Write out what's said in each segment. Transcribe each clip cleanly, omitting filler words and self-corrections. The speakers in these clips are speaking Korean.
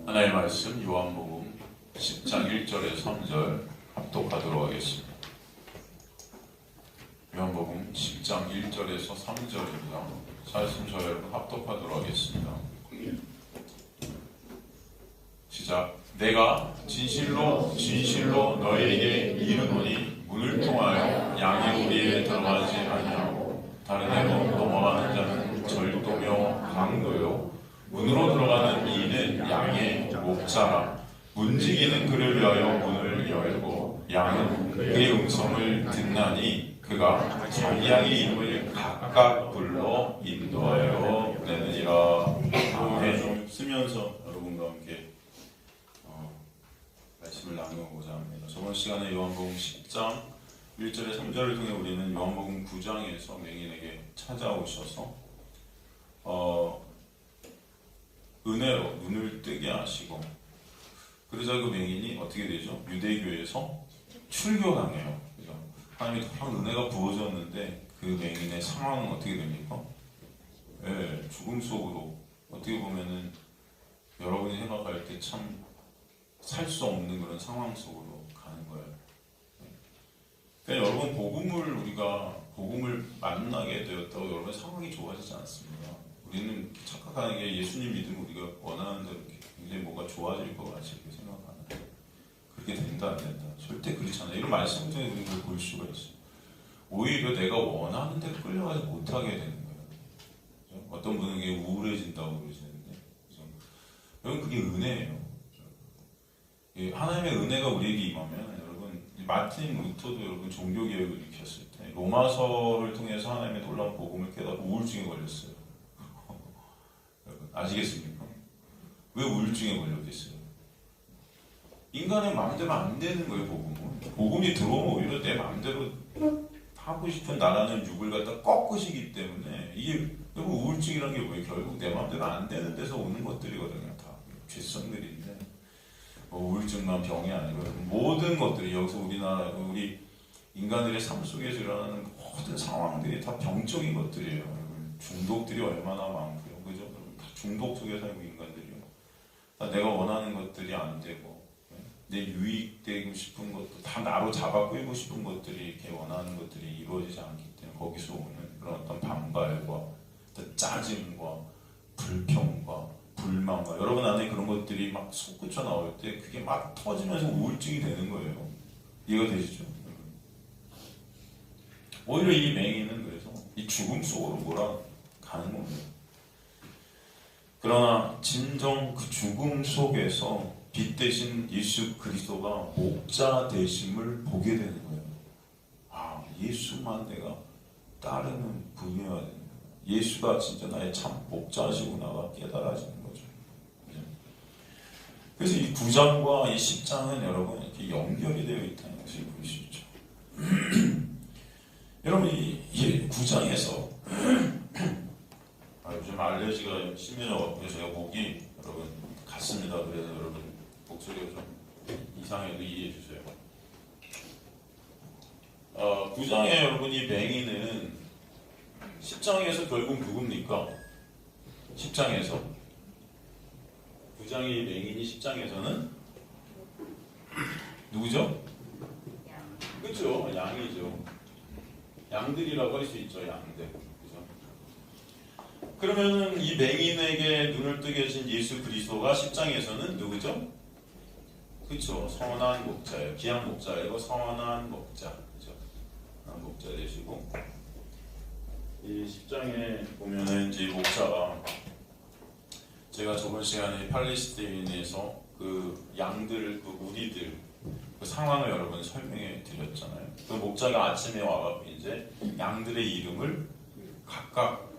하나님의 말씀 요한복음 10장 1절에서 3절 합독하도록 하겠습니다. 요한복음 10장 1절에서 3절입니다. 말씀 저 여러분 합독하도록 하겠습니다. 시작. 내가 진실로 진실로 너희에게 이르노니 문을 통하여 양의 우리에 들어가지 아니하고 다른 데로 넘어가는 자는 절도며 강도요 문으로 들어가는 이는 양의 목자라. 문지기는 그를 위하여 문을 열고 양은 그의 음성을 듣나니 그가 자기 양의 이름을 각각 불러 인도하여 보내느니라. 아멘. 쓰면서 여러분과 함께 말씀을 나누고자 합니다. 저번 시간에 요한복음 10장 1절에 3절을 통해 우리는 요한복음 9장에서 맹인에게 찾아오셔서 은혜로 눈을 뜨게 하시고, 그러자 그 맹인이 어떻게 되죠? 유대교에서 출교당해요. 그죠? 하나님이 더 은혜가 부어졌는데 그 맹인의 상황은 어떻게 됩니까? 네, 죽음 속으로, 어떻게 보면은 여러분이 생각할 때 참 살 수 없는 그런 상황 속으로 가는 거예요. 그러니까 여러분, 우리가 복음을 만나게 되었다고 여러분 상황이 좋아지지 않습니다. 우리는 착각하는 게 예수님 믿으면 우리가 원하는 대로 굉장히 뭐가 좋아질 것 같이 그렇게 생각하는, 그렇게 된다 안 된다, 절대 그렇지 않아요. 이런 말씀을 통해 우리가 그걸 볼 수가 있어요. 오히려 내가 원하는 대로 끌려가지 못하게 되는 거예요. 그렇죠? 어떤 분은 이게 우울해진다고 그러시는데, 그렇죠? 여러분, 그게 은혜예요. 하나님의 은혜가 우리에게 임하면, 여러분, 마틴 루터도 여러분 종교개혁을 일으켰을 때 로마서를 통해서 하나님의 놀라운 복음을 깨닫고 우울증에 걸렸어요. 여러분 아시겠습니까? 왜 우울증에 걸렸겠어요? 인간의 마음대로 안 되는 거예요. 복음이 들어오면 오히려 내 마음대로 하고 싶은 나라는 육을 갖다 꺾으시기 때문에, 이게 여러분 우울증이라는 게 뭐예요? 결국 내 마음대로 안 되는 데서 오는 것들이거든요. 다 죄성들인데, 우울증만 병이 아니고 모든 것들이, 여기서 우리 인간들의 삶 속에서 일어나는 모든 상황들이 다 병적인 것들이에요. 중독들이 얼마나 많고요, 그죠? 다 중독 속에 살고 인간들이요. 다 내가 원하는 것들이 안 되고, 내 유익되고 싶은 것도 다 나로 잡아 끌고 싶은 것들이, 이렇게 원하는 것들이 이루어지지 않기 때문에 거기서 오는 그런 어떤 반발과 어떤 짜증과 불평과 불만과 여러분 안에 그런 것들이 막 솟구쳐 나올 때 그게 막 터지면서 우울증이 되는 거예요. 이해가 되시죠? 오히려 이 맹인은 그래서 이 죽음 속으로 몰아가는 겁니다. 그러나 진정 그 죽음 속에서 빛 대신 예수 그리스도가 목자 되심을 보게 되는 거예요. 아, 예수만 내가 따르는 분이어야 되는 거예요. 예수가 진짜 나의 참 목자시구나가 깨달아지는 거죠. 그래서 이 9장과 이 10장은 여러분 이렇게 연결이 되어 있다는 것을 볼 수 있죠. 여러분, 이 9장에서 요즘 알레르기가 심해져서 제가 목이 여러분 갔습니다. 그래서 여러분 목소리가 좀 이상해도 이해해 주세요. 9장에 여러분 이 맹인은 10장에서 결국 누굽니까? 10장에서 9장의 맹인이 10장에서는 누구죠? 그렇죠? 양이죠. 양들이라고 할 수 있죠. 양들. 그죠? 그러면은 이 맹인에게 눈을 뜨게 하신 예수 그리스도가 10장에서는 누구죠? 그렇죠. 선한 목자예요. 귀한 목자이고 선한 목자. 그죠? 선한 목자 되시고, 이 10장에 보면은 이제 목자가, 제가 저번 시간에 팔레스타인에서 그 양들, 그 우리들 그 상황을 여러분 설명해 드렸잖아요. 그 목자가 아침에 와서 이제 양들의 이름을 각각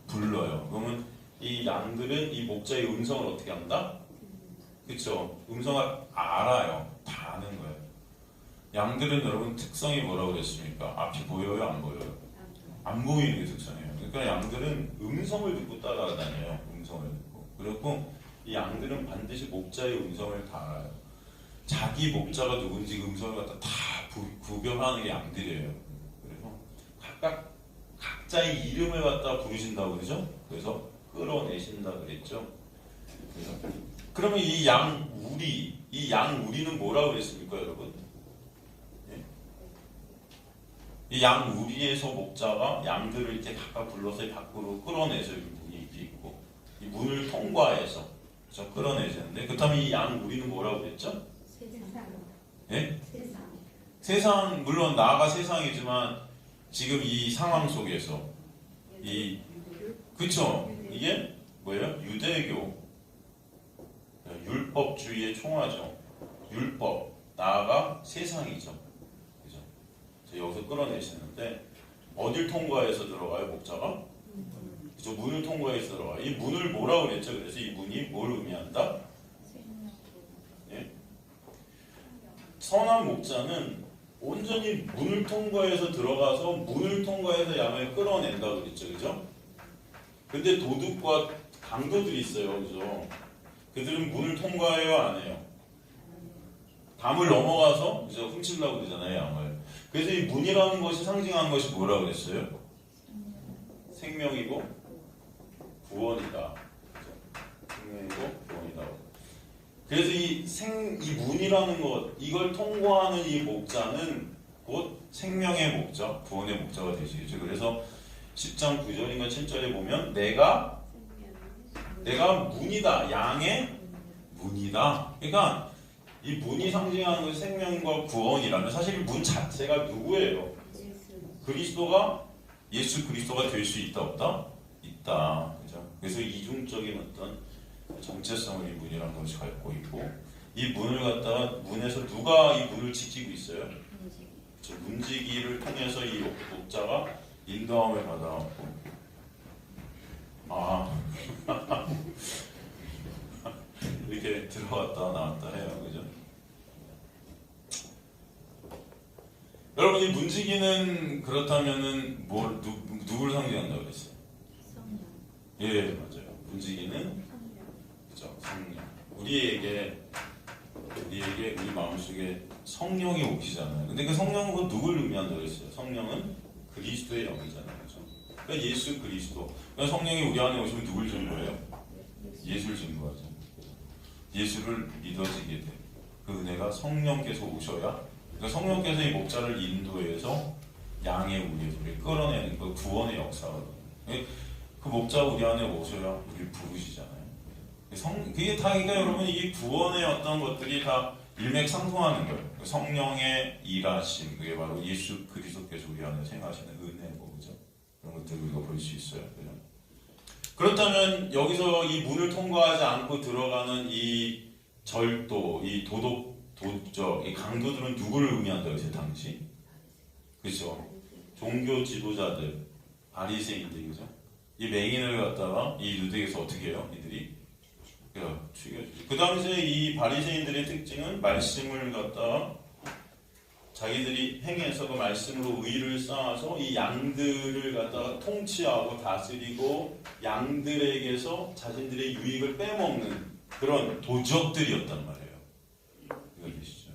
불러요. 그러면 이 양들은 이 목자의 음성을 어떻게 한다? 그렇죠? 음성을 알아요. 다 아는 거예요. 양들은 여러분 특성이 뭐라고 그랬습니까? 앞이 보여요? 안 보여요? 안 보이는 게 특성이에요. 그러니까 양들은 음성을 듣고 따라다녀요. 음성을 듣고. 그리고 이 양들은 반드시 목자의 음성을 다 알아요. 자기 목자가 누군지 음성을 갖다 다 구별하는 게 양들이에요. 그래서 각자의 이름을 갖다 부르신다고 그러죠. 그래서 끌어내신다 그랬죠. 그래서 그러면 이 양우리, 이 양우리는 뭐라고 그랬습니까, 여러분? 예? 이 양우리에서 목자가 양들을 이렇게 각각 불러서 밖으로 끌어내서 문이 있고, 이 문을 통과해서 그렇죠? 끌어내지는데, 그렇다면 이 양우리는 뭐라고 그랬죠? 예? 세상, 물론 나가 세상이지만 지금 이 상황 속에서 그쵸? 이게 뭐예요? 유대교 율법주의의 총화죠. 율법 나아가 세상이죠. 그죠? 여기서 끌어내시는데 어딜 통과해서 들어가요, 목자가? 그죠? 문을 통과해서 들어가요. 이 문을 뭐라고 그랬죠? 그래서 이 문이 뭘 의미한다? 예? 선한 목자는 온전히 문을 통과해서 들어가서 문을 통과해서 양을 끌어낸다 그랬죠, 그죠? 근데 도둑과 강도들이 있어요, 그죠? 그들은 문을 통과해요, 안 해요? 담을 넘어가서 그죠? 훔치려고 그러잖아요, 양을. 그래서 이 문이라는 것이 상징하는 것이 뭐라고 그랬어요? 생명이고 구원이다. 그죠? 생명이고 구원이다. 그래서 이 문이라는 것, 이걸 통과하는 이 목자는 곧 생명의 목자, 구원의 목자가 되시겠죠. 그래서 10장 9절인가 7절에 보면 내가 문이다. 양의 문이다. 그러니까 이 문이 상징하는 것이 생명과 구원이라면 사실 문 자체가 누구예요? 그리스도가 예수 그리스도가 될 수 있다 없다? 있다. 그죠? 그래서 이중적인 어떤 정체성을 이 문이라는 것이 갖고 있고 이 문을 갖다가 문에서 누가 이 문을 지키고 있어요? 문지기를 통해서 이 목자가 인도함을 받아왔고 이렇게 들어갔다 나왔다 해요. 그죠? 여러분 이 문지기는 그렇다면은 누구를 상징한다고 그랬어요? 예, 맞아요. 문지기는 그죠? 성령. 우리에게 우리 마음속에 성령이 오시잖아요. 근데 그 성령은 곧 누굴 의미한다고 그랬어요? 성령은 그리스도의 영이잖아요. 그죠? 그러니까 예수 그리스도. 그러니까 성령이 우리 안에 오시면 누굴 증거해요? 예수를 증거하죠. 예수를 믿어지게 돼. 그 은혜가 성령께서 오셔야, 그러니까 성령께서 이 목자를 인도해서 양의 우리를 끌어내는 그 구원의 역사거든요. 그 목자가 우리 안에 오셔야 우리를 부르시잖아요. 그게 다, 그러니까 여러분, 이 구원의 어떤 것들이 다 일맥상통하는 거예요. 성령의 일하심, 그게 바로 예수 그리스도께서 우리 안에 생하시는 은혜고, 그죠? 그런 것들을 우리가 볼 수 있어요. 그죠? 그렇다면 여기서 이 문을 통과하지 않고 들어가는 이 절도, 이 이 강도들은 누구를 의미한다고 했어요, 당시? 그죠? 종교 지도자들, 바리새인들, 그죠? 이 맹인을 갖다가 이 유대에서 어떻게 해요? 이들이 죽여주죠. 그 당시에 이 바리새인들의 특징은 말씀을 갖다가 자기들이 행해서 그 말씀으로 의를 쌓아서 이 양들을 갖다가 통치하고 다스리고 양들에게서 자신들의 유익을 빼먹는 그런 도적들이었단 말이에요. 이거 계시죠?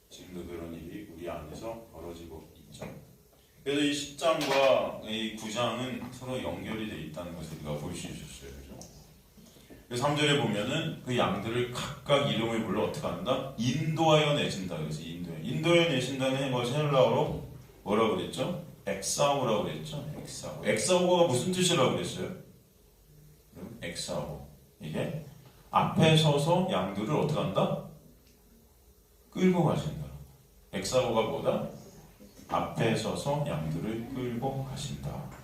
지금도 그런 일이 우리 안에서 벌어지고 있죠. 그래서 이 10장과 이 9장은 서로 연결이 되어 있다는 것을 우리가 볼 수 있었어요. 그래서 3절에 보면은 그 양들을 각각 이름을 불러 어떻게 한다? 인도하여 내신다. 그래서 인도하여 내신다는 것이 헬라어로 뭐라고 그랬죠? 엑사오라고 그랬죠? 엑사오. 엑사오가 무슨 뜻이라고 그랬어요? 엑사오. 이게 앞에 서서 양들을 어떻게 한다? 끌고 가신다. 엑사오가 뭐다? 앞에 서서 양들을 끌고 가신다.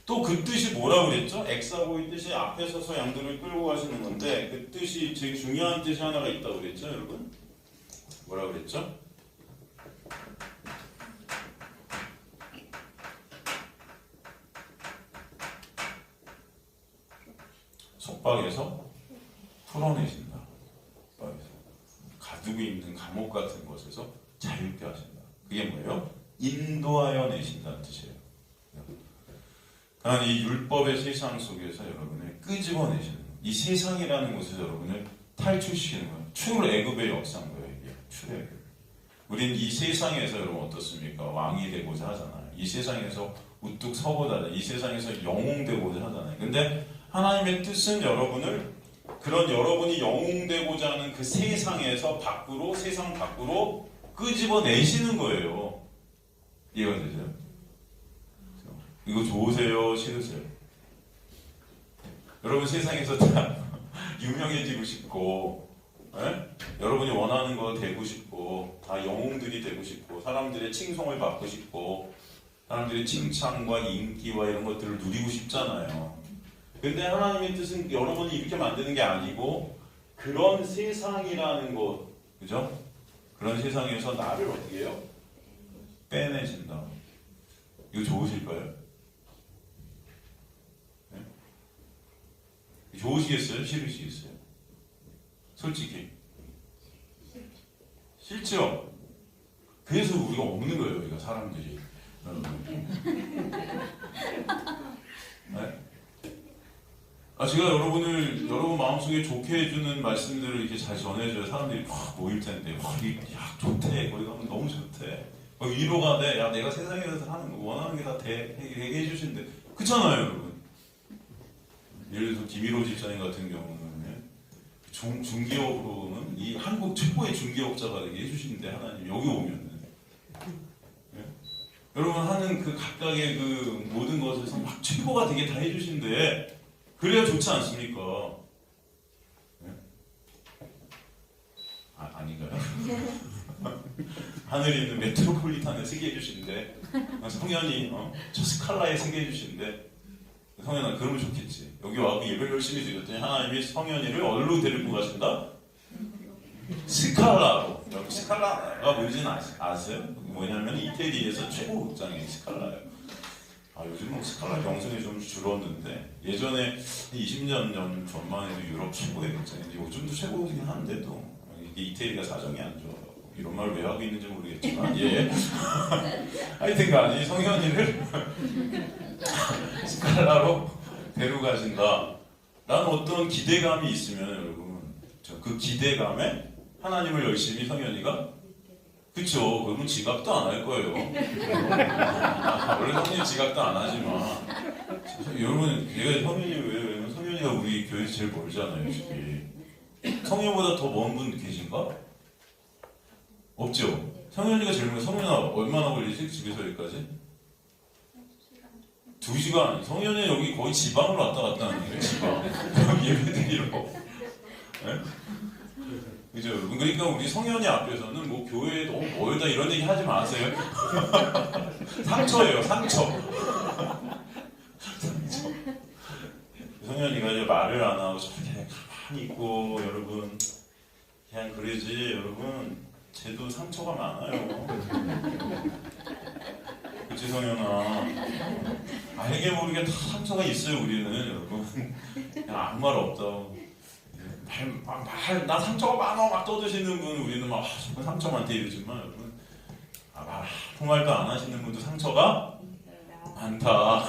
또 그 뜻이 뭐라고 그랬죠? 엑사고의 뜻이 앞에 서서 양들을 끌고 가시는 건데 그 뜻이 제일 중요한 뜻이 하나가 있다고 그랬죠, 여러분? 뭐라고 그랬죠? 속박에서 풀어내신다. 속박에서 가두고 있는 감옥 같은 곳에서 자유케 하신다. 그게 뭐예요? 인도하여 내신다는 뜻이에요. 하나님 이 율법의 세상 속에서 여러분을 끄집어내시는 거예요. 이 세상이라는 곳에서 여러분을 탈출시키는 거예요. 출애굽의 역사인 거예요. 이게 출애굽. 우린 이 세상에서 여러분 어떻습니까? 왕이 되고자 하잖아요. 이 세상에서 우뚝 서고자 하잖아요. 이 세상에서 영웅 되고자 하잖아요. 근데 하나님의 뜻은 여러분을 그런 여러분이 영웅되고자 하는 그 세상에서 밖으로, 세상 밖으로 끄집어내시는 거예요. 이해가 되죠? 이거 좋으세요? 싫으세요? 여러분 세상에서 다 유명해지고 싶고, 여러분이 원하는 거 되고 싶고, 다 영웅들이 되고 싶고, 사람들의 칭송을 받고 싶고, 사람들의 칭찬과 인기와 이런 것들을 누리고 싶잖아요. 근데 하나님의 뜻은 여러분이 이렇게 만드는 게 아니고, 그런 세상이라는 것, 그죠? 그런 세상에서 나를 어떻게 해요? 빼내신다. 이거 좋으실까요? 네? 좋으시겠어요? 싫으시겠어요? 솔직히 싫죠? 그래서 우리가 없는 거예요, 우리가 사람들이. 네? 제가 여러분 마음속에 좋게 해주는 말씀들을 이렇게 잘 전해줘야 사람들이 확 모일 텐데, 야, 좋대. 거기 가면 너무 좋대. 위로가 돼. 야, 내가 세상에서 하는 거, 원하는 게 다 되게 해주신대. 그렇잖아요, 여러분. 예를 들어서 김일호 집사님 같은 경우는 중기업으로는 이 한국 최고의 중기업자가 되게 해주시는데, 하나님 여기 오면은. 네? 여러분 하는 그 각각의 그 모든 것에서 막 최고가 되게 다 해주신데, 그래야 좋지 않습니까? 네? 아닌가요? 하늘에 있는 메트로폴리탄을 쓰게 해주시는데, 성현이 저 스칼라에 쓰게 해주시는데, 성현아 그러면 좋겠지. 여기 와서 예배를 열심히 드렸더니 하나님이 성현이를 어디로 데리고 가신다? 스칼라로. 여러분 스칼라가 뭔지는 아세요? 뭐냐면 이태리에서 최고 극장이 스칼라예요. 요즘은 스칼라 명성이 좀 줄었는데, 예전에 20년 전만 해도 유럽 최고의 극장인데, 요즘도 최고이긴 한데도 이게 이태리가 사정이 안 좋아. 이런 말 왜 하고 있는지 모르겠지만, 예. 하여튼간에 성현이를 스칼라로 데려가신다 라는 어떤 기대감이 있으면, 여러분 그 기대감에 하나님을 열심히 성현이가, 그쵸, 그러면 지각도 안 할 거예요. 원래 성현이 지각도 안 하지만, 여러분 얘가 성현이 왜냐면 성현이가 우리 교회에서 제일 멀잖아요, 솔직히. 성현보다 더 먼 분 계신가? 없죠? 성현이가 제일 먼. 성현아 얼마나 걸리지? 집에서 여기까지? 2시간. 성현이 여기 거의 지방으로 왔다 갔다 하는 거예요. 지방. 예배드리러. 네? 그죠, 여러분? 그러니까 우리 성현이 앞에서는 뭐 교회 너무 멀다 이런 얘기 하지 마세요. 상처예요, 상처. 상처. 성현이가 이제 말을 안 하고 저렇게 가만히 있고, 여러분 그냥 그러지, 여러분 쟤도 상처가 많아요. 그치 성현아? 알게 모르게 다 상처가 있어요, 우리는. 여러분 그냥 아무 말 없다고. 나 상처가 많아 막 떠드시는 분, 우리는 막 상처 많대 이러지만, 여러분 아무 말도 안 하시는 분도 상처가 많다.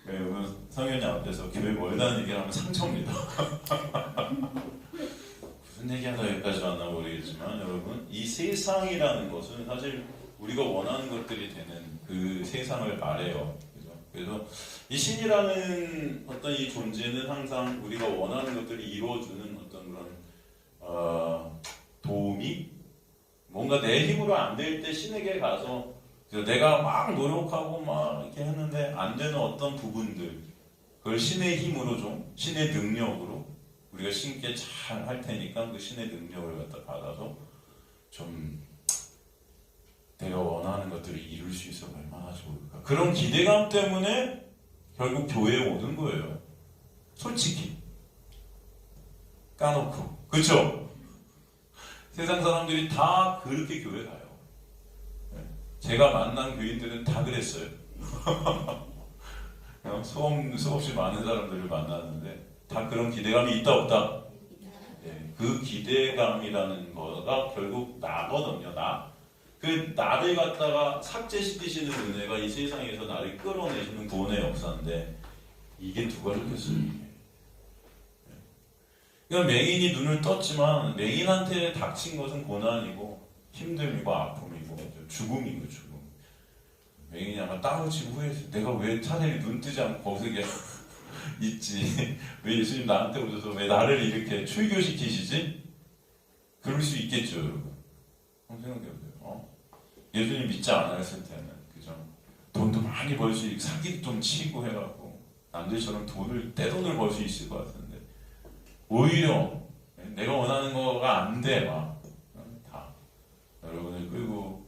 네, 여러분 성현이 앞에서 교회 멀다는 얘기를 하면 상처입니다. 무슨 얘기하다 여기까지 왔나 모르겠지만, 여러분 이 세상이라는 것은 사실 우리가 원하는 것들이 되는 그 세상을 말해요. 그래서 이 신이라는 어떤 이 존재는 항상 우리가 원하는 것들을 이루어주는 어떤 그런 도움이, 뭔가 내 힘으로 안 될 때 신에게 가서 내가 막 노력하고 막 이렇게 했는데 안 되는 어떤 부분들, 그걸 신의 힘으로 좀, 신의 능력으로 우리가 신께 잘 할 테니까 그 신의 능력을 갖다 받아서 좀 내가 원하는 것들을 이룰 수 있어 얼마나 좋을까. 그런 기대감 때문에 결국 교회에 오는 거예요. 솔직히 까놓고. 그렇죠? 세상 사람들이 다 그렇게 교회 가요. 제가 만난 교인들은 다 그랬어요. 수없이 많은 사람들을 만났는데 다 그런 기대감이 있다 없다? 그 기대감이라는 거가 결국 나거든요. 그 나를 갖다가 삭제시키시는 은혜가 이 세상에서 나를 끌어내시는 구원의 역사인데, 이게 누가 좋겠어요? 그러니까 맹인이 눈을 떴지만 맹인한테 닥친 것은 고난이고 힘듦이고 아픔이고 죽음이고 죽음. 맹인이 아마 땅을 치고 후회했어요. 내가 왜 차라리 눈 뜨지 않고 거기서 있지. 왜 예수님 나한테 오셔서 왜 나를 이렇게 출교시키시지? 그럴 수 있겠죠, 여러분. 한번 생각해보세요. 예수님 믿지 않았을 때는, 그죠? 돈도 많이 벌 수 있고, 사기도 좀 치고 해갖고, 남들처럼 떼돈을 벌 수 있을 것 같은데, 오히려 내가 원하는 거가 안 돼, 다. 여러분을 끌고,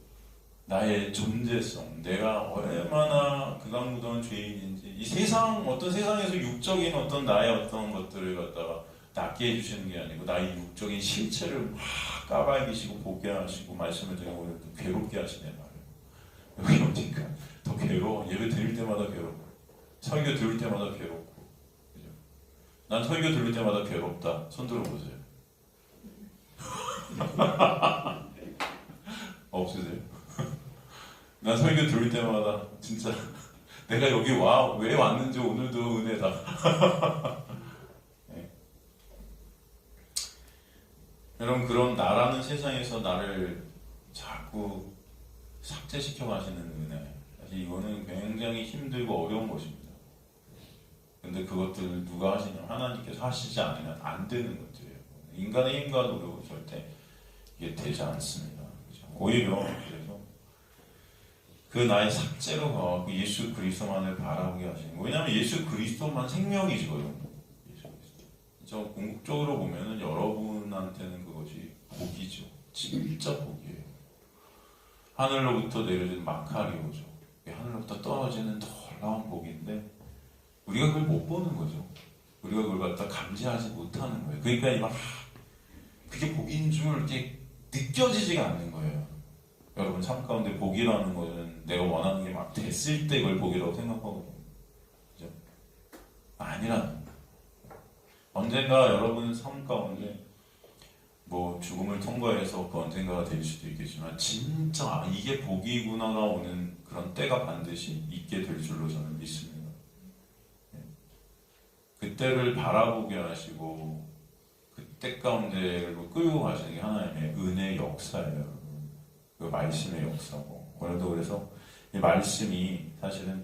나의 존재성, 내가 얼마나 극악무도한 죄인인지, 이 세상, 어떤 세상에서 육적인 어떤 나의 어떤 것들을 갖다가 낫게 해주시는 게 아니고, 나의 육적인 실체를 막 까발기시고, 보게 하시고, 말씀을 제가 오늘 또 괴롭게 하시네, 말이에요. 여기 오니까 더 괴로워. 예배 드릴 때마다 괴롭고, 설교 들을 때마다 괴롭고, 그죠? 난 설교 들을 때마다 괴롭다. 손 들어보세요. 없으세요? 난 설교 들을 때마다 진짜 내가 여기 왜 왔는지 오늘도 은혜다. 네. 여러분, 그런 나라는 세상에서 나를 자꾸 삭제시켜 가시는 은혜, 사실 이거는 굉장히 힘들고 어려운 것입니다. 근데 그것들 누가 하시냐면 하나님께서 하시지 않으면 안 되는 것들이에요. 인간의 힘과 노력으로 절대 이게 되지 않습니다. 그렇죠? 오히려 그래서 그 나의 삭제로 가고 예수 그리스도만을 바라보게 하시는 거예요. 왜냐하면 예수 그리스도만 생명이죠. 예수 그리스도. 저 궁극적으로 보면은 여러분한테는 그것이 복이죠. 진짜 복이에요. 하늘로부터 내려진 마카리오죠. 하늘로부터 떨어지는 놀라운 복인데 우리가 그걸 못 보는 거죠. 우리가 그걸 갖다 감지하지 못하는 거예요. 그러니까 그게 복인 줄 이렇게 느껴지지가 않는 거예요. 여러분, 삶 가운데 복이라는 것은 내가 원하는 게 막 됐을 때 그걸 복이라고 생각하거든요. 그죠? 아니라는 거예요. 언젠가 여러분 삶 가운데 죽음을 통과해서 그 언젠가가 될 수도 있겠지만 진짜 이게 복이구나가 오는 그런 때가 반드시 있게 될 줄로 저는 믿습니다. 그때를 바라보게 하시고 그때 가운데로 끌고 가시는 게 하나님의 은혜의 역사예요. 그 말씀의 역사고, 오늘도 그래서 이 말씀이 사실은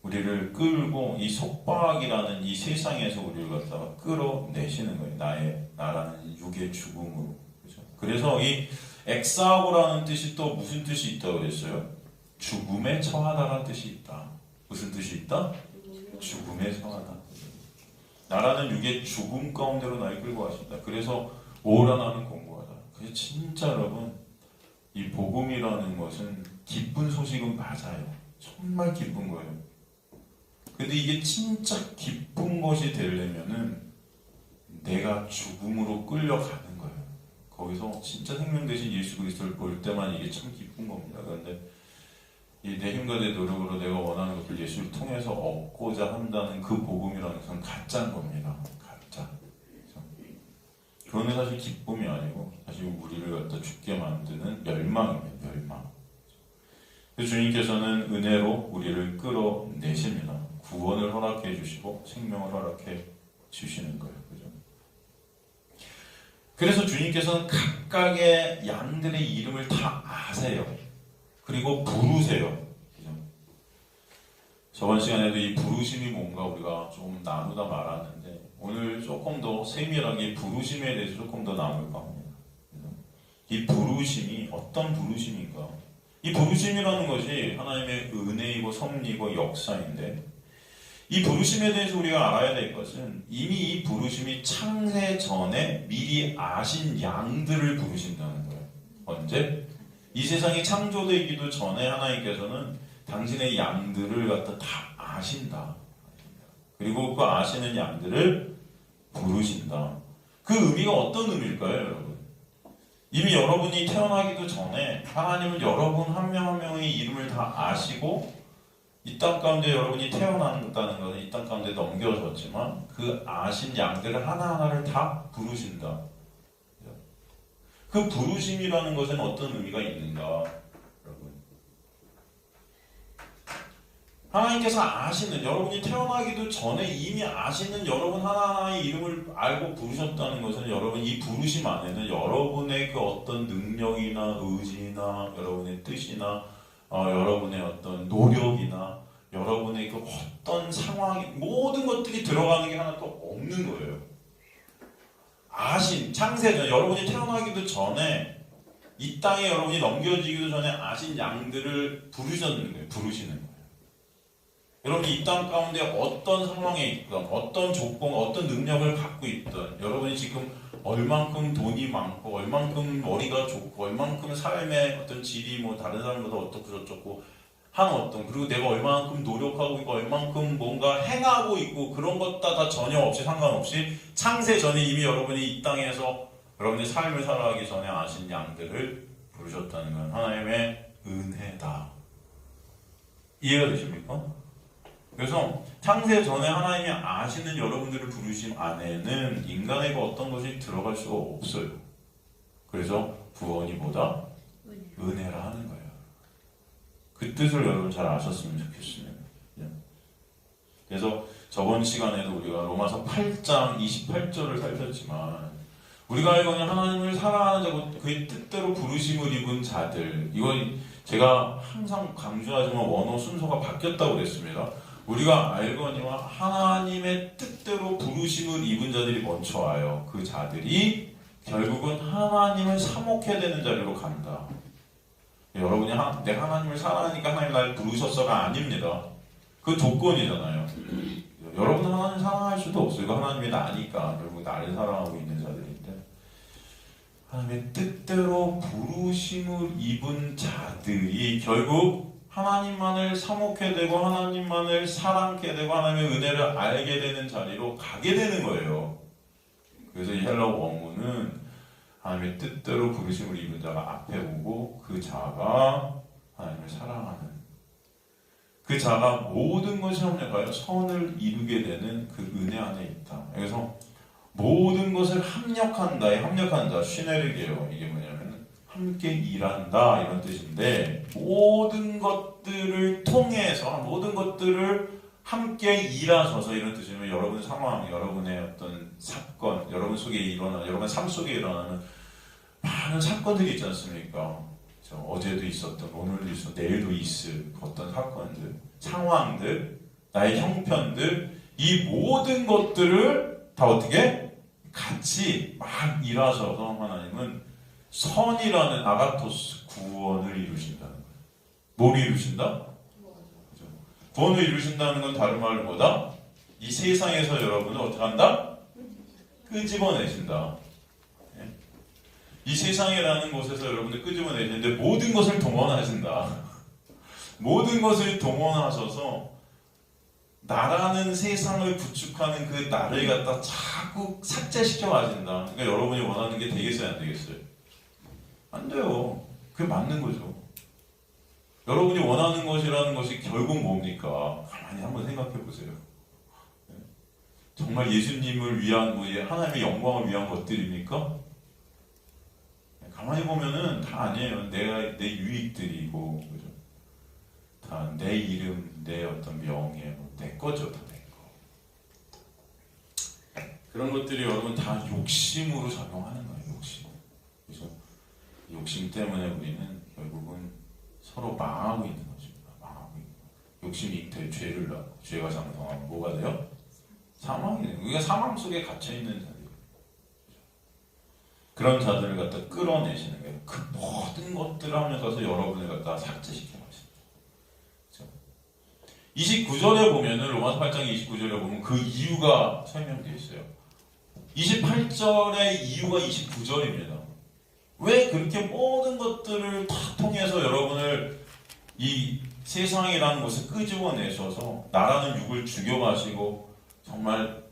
우리를 끌고 이 속박이라는 이 세상에서 우리를 갖다가 끌어내시는 거예요. 나라는 육의 죽음으로. 그렇죠? 그래서 이 엑사고라는 뜻이 또 무슨 뜻이 있다고 그랬어요? 죽음에 처하다라는 뜻이 있다. 무슨 뜻이 있다? 죽음에 처하다. 나라는 육의 죽음 가운데로 나를 끌고 가신다. 그래서 오라 나는 공고하다. 그래서 진짜 여러분, 이 복음이라는 것은 기쁜 소식은 맞아요. 정말 기쁜 거예요. 근데 이게 진짜 기쁜 것이 되려면은 내가 죽음으로 끌려가는 거예요. 거기서 진짜 생명 대신 예수 그리스도를 볼 때만 이게 참 기쁜 겁니다. 그런데 내 힘과 내 노력으로 내가 원하는 것을 예수를 통해서 얻고자 한다는 그 복음이라는 것은 가짜인 겁니다. 가짜. 그거는 사실 기쁨이 아니고 사실 우리를 갖다 죽게 만드는 멸망입니다. 멸망. 그래서 주님께서는 은혜로 우리를 끌어내십니다. 구원을 허락해 주시고 생명을 허락해 주시는 거예요. 그죠? 그래서 주님께서는 각각의 양들의 이름을 다 아세요. 그리고 부르세요. 그죠? 저번 시간에도 이 부르심이 뭔가 우리가 좀 나누다 말았는데 오늘 조금 더 세밀하게 부르심에 대해서 조금 더 나눌까 합니다. 이 부르심이 어떤 부르심인가? 이 부르심이라는 것이 하나님의 은혜이고 섭리이고 역사인데 이 부르심에 대해서 우리가 알아야 될 것은 이미 이 부르심이 창세 전에 미리 아신 양들을 부르신다는 거예요. 언제? 이 세상이 창조되기도 전에 하나님께서는 당신의 양들을 갖다 다 아신다. 그리고 그 아시는 양들을 부르신다. 그 의미가 어떤 의미일까요, 여러분? 이미 여러분이 태어나기도 전에 하나님은 여러분 한 명 한 명의 이름을 다 아시고 이 땅 가운데 여러분이 태어난다는 것은 이 땅 가운데 넘겨졌지만 그 아신 양들을 하나하나를 다 부르신다. 그 부르심이라는 것은 어떤 의미가 있는가, 여러분? 하나님께서 아시는, 여러분이 태어나기도 전에 이미 아시는 여러분 하나하나의 이름을 알고 부르셨다는 것은 여러분 이 부르심 안에는 여러분의 그 어떤 능력이나 의지나 여러분의 뜻이나 여러분의 어떤 노력이나 여러분의 그 어떤 상황이 모든 것들이 들어가는 게 하나도 없는 거예요. 아신 창세전 여러분이 태어나기도 전에 이 땅에 여러분이 넘겨지기도 전에 아신 양들을 부르시는 거예요. 여러분이 이 땅 가운데 어떤 상황에 있건 어떤 조건, 어떤 능력을 갖고 있든 여러분이 지금 얼만큼 돈이 많고 얼만큼 머리가 좋고 얼만큼 삶의 어떤 질이 뭐 다른 사람보다 어떻고 저쩌고 한 어떤 그리고 내가 얼만큼 노력하고 있고 얼만큼 뭔가 행하고 있고 그런 것 다 전혀 없이 상관없이 창세 전에 이미 여러분이 이 땅에서 여러분의 삶을 살아가기 전에 아신 양들을 부르셨다는 건 하나님의 은혜다. 이해가 되십니까? 그래서 창세 전에 하나님이 아시는 여러분들을 부르심 안에는 인간의 그 어떤 것이 들어갈 수가 없어요. 그래서 구원이 뭐다? 은혜라 하는 거예요. 그 뜻을 여러분 잘 아셨으면 좋겠습니다. 그래서 저번 시간에도 우리가 로마서 8장 28절을 살폈지만 우리가 알거니 하나님을 사랑하는 자고 그의 뜻대로 부르심을 입은 자들, 이건 제가 항상 강조하지만 원어 순서가 바뀌었다고 그랬습니다. 우리가 알거니와 하나님의 뜻대로 부르심을 입은 자들이 먼저 와요. 그 자들이 결국은 하나님을 사목해야 되는 자리로 간다. 여러분이 내가 하나님을 사랑하니까 하나님 날 부르셨어가 아닙니다. 그 조건이잖아요. 여러분은 하나님 사랑할 수도 없어요. 이거 하나님이 나니까 결국 나를 사랑하고 있는 자들인데 하나님의 뜻대로 부르심을 입은 자들이 결국 하나님만을 사목해 되고 하나님만을 사랑케 되고 하나님의 은혜를 알게 되는 자리로 가게 되는 거예요. 그래서 이 헬라어 원문은 하나님의 뜻대로 부르심을 입은 자가 앞에 오고 그 자가 하나님을 사랑하는 그 자가 모든 것이 합력하여 선을 이루게 되는 그 은혜 안에 있다. 그래서 모든 것을 합력한다에 합력한다. 시네르게요. 이게 뭐냐면 함께 일한다 이런 뜻인데 모든 것들을 통해서 모든 것들을 함께 일하셔서 이런 뜻이면 여러분 상황, 여러분의 어떤 사건, 여러분 속에 일어나는 여러분 삶 속에 일어나는 많은 사건들이 있지 않습니까? 어제도 있었던, 오늘도 있었던, 내일도 있을 어떤 사건들, 상황들, 나의 형편들, 이 모든 것들을 다 어떻게 같이 막 일하셔서 하나님은 선이라는 아가토스 구원을 이루신다는 거예요. 뭘 이루신다? 그죠? 구원을 이루신다는 건 다른 말로 뭐다? 이 세상에서 여러분을 어떻게 한다? 끄집어내신다. 이 세상이라는 곳에서 여러분들 끄집어내시는데 모든 것을 동원하신다. 모든 것을 동원하셔서 나라는 세상을 구축하는 그 나를 갖다 자꾸 삭제시켜 가신다. 그러니까 여러분이 원하는 게 되겠어요? 안 되겠어요? 안 돼요. 그게 맞는 거죠. 여러분이 원하는 것이라는 것이 결국 뭡니까? 가만히 한번 생각해 보세요. 정말 예수님을 위한 하나님의 영광을 위한 것들입니까? 가만히 보면은 다 아니에요. 내 유익들이고, 그죠? 다 내 이름, 내 어떤 명예, 내 거죠, 다 내 거. 그런 것들이 여러분 다 욕심으로 작용하는 거예요, 욕심. 그죠? 욕심 때문에 우리는 결국은 서로 망하고 있는 것입니다. 망하고 있는 거. 욕심이 잉태해 죄를 낳고, 죄가 장성하면 뭐가 돼요? 사망이 돼요. 우리가 사망 속에 갇혀 있는 자들. 그런 자들을 갖다 끌어내시는 거예요. 그 모든 것들을 하면서 여러분을 갖다 삭제시켜 가십니다. 29절에 보면은 로마서 8장 29절에 보면 그 이유가 설명되어 있어요. 28절의 이유가 29절입니다. 왜 그렇게 모든 것들을 다 통해서 여러분을 이 세상이라는 곳에 끄집어내셔서 나라는 육을 죽여가시고 정말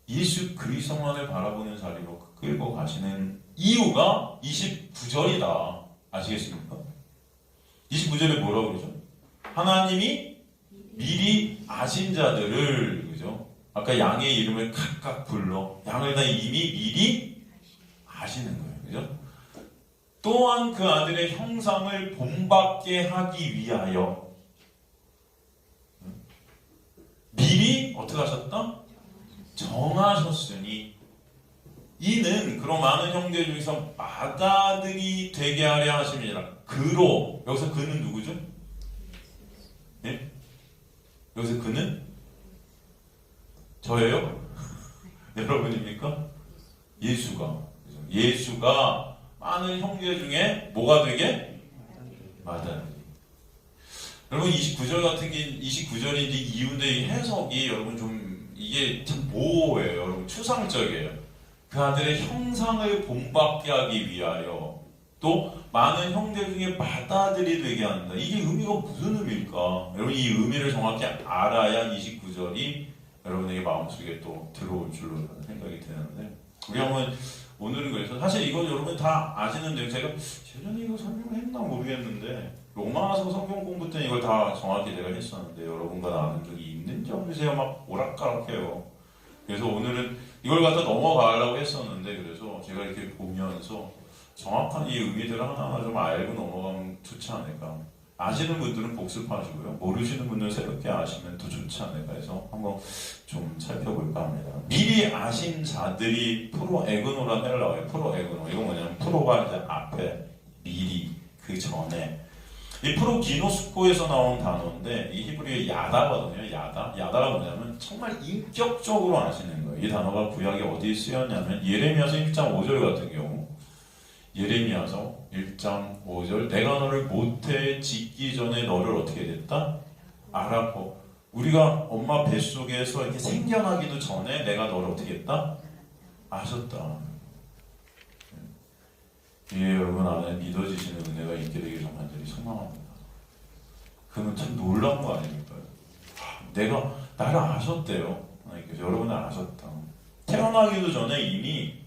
예수 그리스도만을 바라보는 자리로 끌고 가시는 이유가 29절이다. 아시겠습니까? 29절에 뭐라고 그러죠? 하나님이 미리 아신 자들을, 그죠? 아까 양의 이름을 각각 불러 양을 다 이미 미리 아시는 거예요. 그죠? 또한 그 아들의 형상을 본받게 하기 위하여 미리 어떻게 하셨다? 정하셨으니 이는 그런 많은 형제 중에서 맏아들이 되게 하려 하심이니라. 그로, 여기서 그는 누구죠? 예? 여기서 그는 저예요? 여러분입니까? 예수가 많은 형제 중에 뭐가 되게? 마다들이. 여러분 29절 같은 게 29절이 이제 이유인데 해석이 여러분 좀 이게 참 모호해요. 여러분 추상적이에요. 그 아들의 형상을 본받게 하기 위하여 또 많은 형제 중에 맏아들이 되게 한다. 이게 의미가 무슨 의미일까? 여러분 이 의미를 정확히 알아야 29절이 여러분에게 마음속에 또 들어올 줄로 생각이 되는데 우리 한번 오늘은 그래서 사실 이건 여러분 다 아시는데 제가 예전에 이거 설명했나 모르겠는데 로마서 성경 공부 때는 이걸 다 정확히 제가 했었는데 여러분과 아는 적이 있는지 없는지가 막 오락가락해요. 그래서 오늘은 이걸 갖다 넘어가려고 했었는데 그래서 제가 이렇게 보면서 정확한 이 의미들을 하나하나 좀 알고 넘어가면 좋지 않을까. 아시는 분들은 복습하시고요. 모르시는 분들은 새롭게 아시면 더 좋지 않을까 해서 한번 좀 살펴볼까 합니다. 미리 아신 자들이 프로에그노라는 헬라어예요. 프로에그노. 이건 뭐냐면 프로가 이제 앞에, 미리, 그 전에. 이 프로기노스코에서 나온 단어인데 이 히브리어의 야다거든요. 야다가 뭐냐면 정말 인격적으로 아시는 거예요. 이 단어가 구약에 어디에 쓰였냐면 예레미야서 1장 5절 같은 경우 예레미야서 1장 5절 내가 너를 모태에 짓기 전에 너를 어떻게 됐다? 알았고 우리가 엄마 뱃속에서 이렇게 생겨나기도 전에 내가 너를 어떻게 했다? 아셨다. 예, 여러분 안에 믿어지시는 은혜가 있게 되길 좀 간절히 소망합니다. 그러면 참 놀라운 거 아닙니까? 내가 나를 아셨대요. 하나님께서 여러분을 아셨다. 태어나기도 전에 이미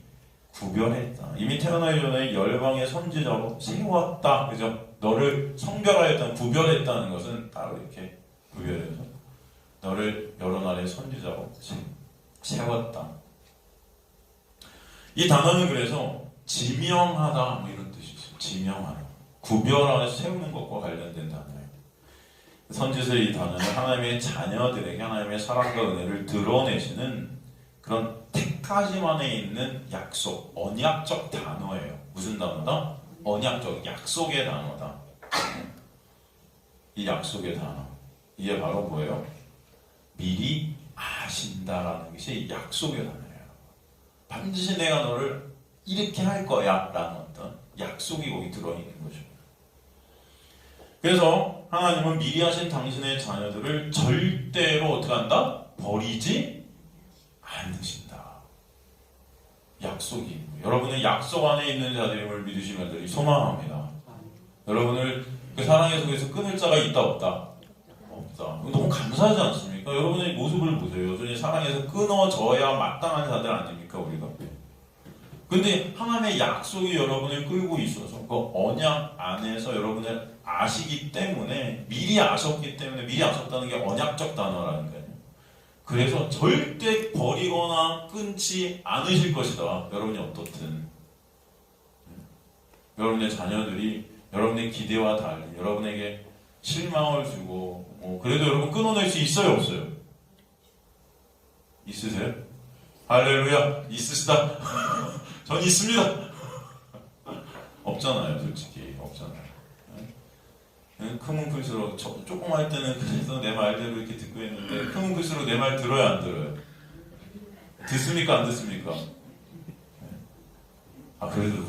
구별했다. 이미 태어나기 전에 열방의 선지자로 세웠다. 그죠? 너를 성별하였다, 구별했다는 것은 따로 이렇게 구별해서 너를 여러 나라의 선지자로 세웠다. 이 단어는 그래서 지명하다 뭐 이런 뜻이 있어요. 지명하다. 구별하여 세우는 것과 관련된 단어예요. 선지서의 이 단어는 하나님의 자녀들에게 하나님의 사랑과 은혜를 드러내시는 그런 택하심안에 있는 약속, 언약적 단어예요. 무슨 단어다? 언약적, 약속의 단어다. 이 약속의 단어. 이게 바로 뭐예요? 미리 아신다라는 것이 약속의 단어예요. 반드시 내가 너를 이렇게 할 거야 라는 어떤 약속이 거기 들어있는 거죠. 그래서 하나님은 미리 하신 당신의 자녀들을 절대로 어떻게 한다? 버리지 않으신다. 약속이. 여러분의 약속 안에 있는 자들임을 믿으시는 분들이 소망합니다. 여러분을 그 사랑의 속에서 끊을 자가 있다 없다? 없다. 너무 감사하지 않습니까? 여러분의 모습을 보세요. 여전히 사랑에서 끊어져야 마땅한 자들 아닙니까 우리가? 근데 하나님의 약속이 여러분을 끌고 있어서 그 언약 안에서 여러분을 아시기 때문에 미리 아셨기 때문에 미리 아셨다는 게 언약적 단어라는 거예요. 그래서 절대 버리거나 끊지 않으실 것이다. 여러분이 어떻든 여러분의 자녀들이 여러분의 기대와 달리 여러분에게 실망을 주고 그래도 여러분 끊어낼 수 있어요 없어요? 있으세요? 할렐루야 있으시다. 전 있습니다. 없잖아요 솔직히 없잖아요. 크면 클수록 조금 할 때는 그래서 내 말대로 이렇게 듣고 있는데 크면 클수록 내 말 들어야 안 들어요? 듣습니까 안 듣습니까? 그래도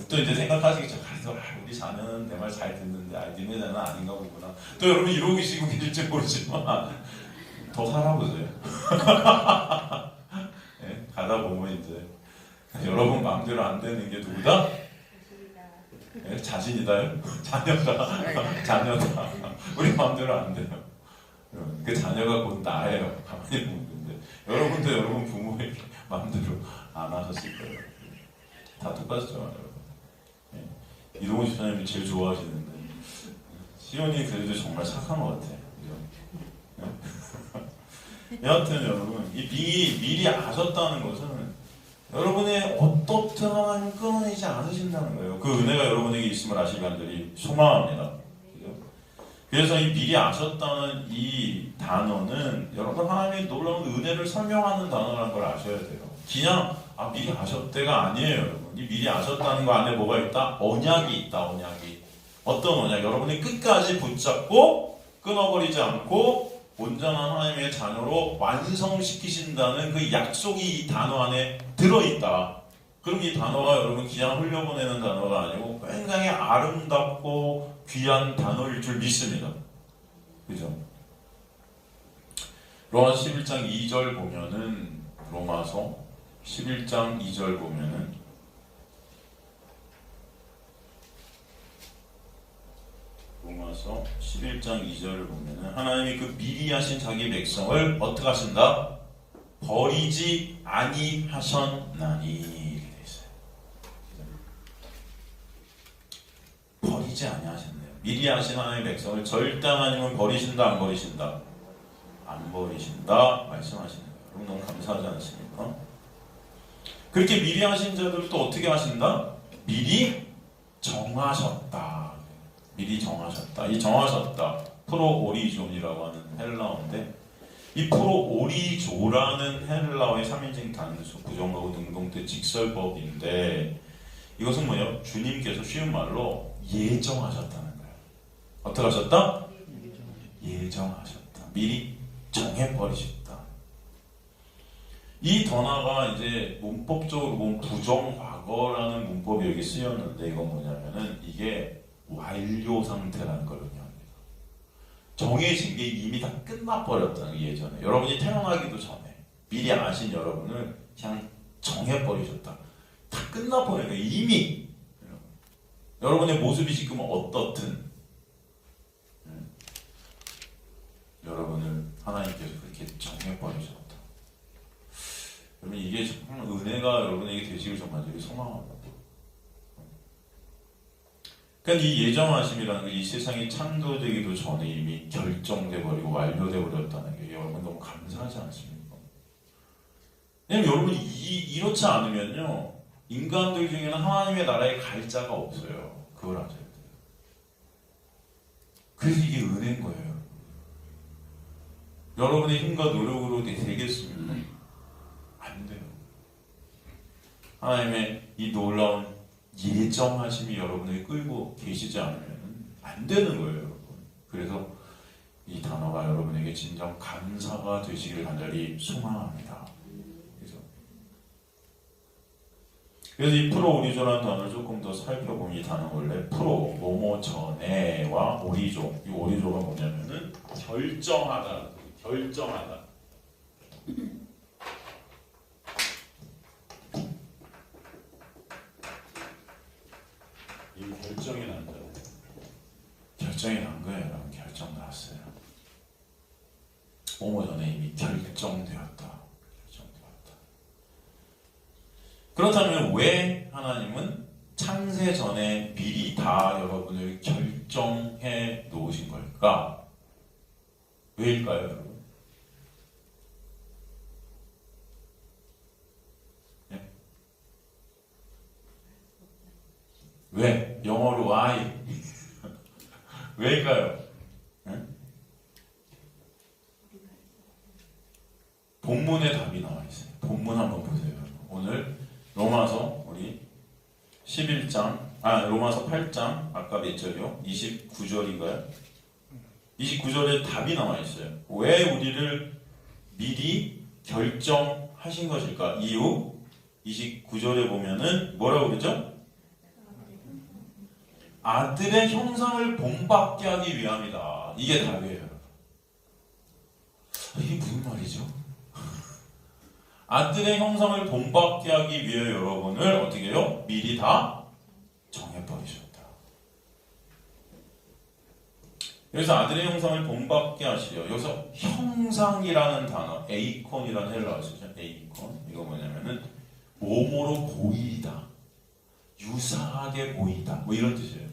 또 이제 생각하시겠죠. 그래도 우리 자녀는 내 말 잘 듣는데 니네 자녀는 아닌가 보구나. 또 여러분 이러고 계시고 계실지 모르지만 더 살아보세요. 네, 가다 보면 이제 여러분 마음대로 안 되는 게 누구다? 네, 자신이다요? 자녀다. 우리 마음대로 안 돼요. 그 자녀가 곧 나예요. 가만히 보는데 여러분도 여러분 부모에게 마음대로 안 하셨을 거예요. 다 똑같죠, 여러분. 네. 이동훈 집사님이 제일 좋아하시는데 시온이 그래도 정말 착한 것 같아요. 네. 여하튼 여러분 이 미리 아셨다는 것은 여러분의 어떻든 하나님 끊어내지 않으신다는 거예요. 그 은혜가 여러분에게 있음을 아시기 간절히 소망합니다. 그래서 이 미리 아셨다는 이 단어는 여러분 하나님의 놀라운 은혜를 설명하는 단어라는 걸 아셔야 돼요. 그냥 미리 아셨대가 아니에요. 여러분. 이 미리 아셨다는 거 안에 뭐가 있다? 언약이 있다. 언약이. 어떤 언약? 여러분이 끝까지 붙잡고 끊어버리지 않고 온전한 하나님의 자녀로 완성시키신다는 그 약속이 이 단어 안에 들어있다. 그럼 이 단어가 여러분 그냥 흘려보내는 단어가 아니고 굉장히 아름답고 귀한 단어일 줄 믿습니다. 그죠? 로마서 11장 2절 보면은 로마서 11장 2절 보면은 로마서 11장 2절을 보면은 하나님이 그 미리 하신 자기 백성을 어떻게 하신다? 버리지 아니하셨나니 이렇게 되어 있어요. 버리지 아니하셨네요. 미리 하신 하나님의 백성을 절대 하나님은 버리신다 안 버리신다? 안 버리신다 말씀하시는 거예요. 여러분 너무 감사하지 않습니까? 그렇게 미리 하신 자들을 또 어떻게 하신다? 미리 정하셨다. 미리 정하셨다. 이 정하셨다. 프로오리존이라고 하는 헬라어인데 이 프로오리조라는 헬라어의 3인칭 단수, 부정하고 능동태 직설법인데 이것은 뭐냐? 주님께서 쉬운 말로 예정하셨다는 거예요. 어떻게 하셨다? 예정하셨다. 미리 정해버리셨다. 이 단어가 이제 문법적으로 보면 부정과거라는 문법이 여기 쓰였는데 이건 뭐냐면은 이게 완료 상태라는 걸 의미합니다. 정해진 게 이미 다 끝나버렸다는 게 예전에 여러분이 태어나기도 전에 미리 아신 여러분을 그냥 정해버리셨다. 다 끝나버리니까 이미 여러분의 모습이 지금 어떻든 여러분을 하나님께서 그렇게 정해버리셨다. 여러분 이게 정말 은혜가 여러분에게 되시길 정말 되게 소망합니다. 그러니까 이 예정하심이라는 게 이 세상이 창조되기도 전에 이미 결정돼 버리고 완료돼 버렸다는 게 여러분 너무 감사하지 않습니까? 왜냐면 여러분이 이렇지 않으면요 인간들 중에는 하나님의 나라에 갈 자가 없어요. 그걸 아셔야 돼요. 그래서 이게 은혜인 거예요. 여러분의 힘과 노력으로 되겠습니까? 안 돼요. 하나님의 이 놀라운 예정하심이 여러분을 끌고 계시지 않으면 안 되는 거예요, 여러분. 그래서 이 단어가 여러분에게 진정 감사가 되시길 간절히 소망합니다. 그래서 이 프로오리조라는 단어를 조금 더 살펴보면 이 단어 원래 프로, 뭐뭐 전에와 오리조. 이 오리조가 뭐냐면은 결정하다, 결정하다. 이 결정이 난잖아요. 결정이 난 거예요, 여러분. 결정 났어요. 뭐뭐 전에 이미 결정되었다. 그렇다면 왜 하나님은 창세 전에 미리 다 여러분을 결정해 놓으신 걸까? 왜일까요, 여러분? 네? 왜? 영어로 why? 왜일까요? 네? 본문에 답이 나와 있어요. 본문 한번 보세요. 오늘 로마서 우리 11장, 로마서 8장 아까 몇 절이요? 29절인가요? 29절에 답이 나와 있어요. 왜 우리를 미리 결정하신 것일까? 이유 29절에 보면은 뭐라고 그러죠? 아들의 형상을 본받게 하기 위함이다. 이게 답이에요. 이게 무슨 말이죠? 아들의 형상을 본받게 하기 위해 여러분을 어떻게 해요? 미리 다 정해버리셨다. 그래서 아들의 형상을 본받게 하시려. 여기서 형상이라는 단어, 에이콘이라는 헬라어 쓰죠. 에이콘. 이거 뭐냐면은 몸으로 보이다. 유사하게 보이다. 뭐 이런 뜻이에요.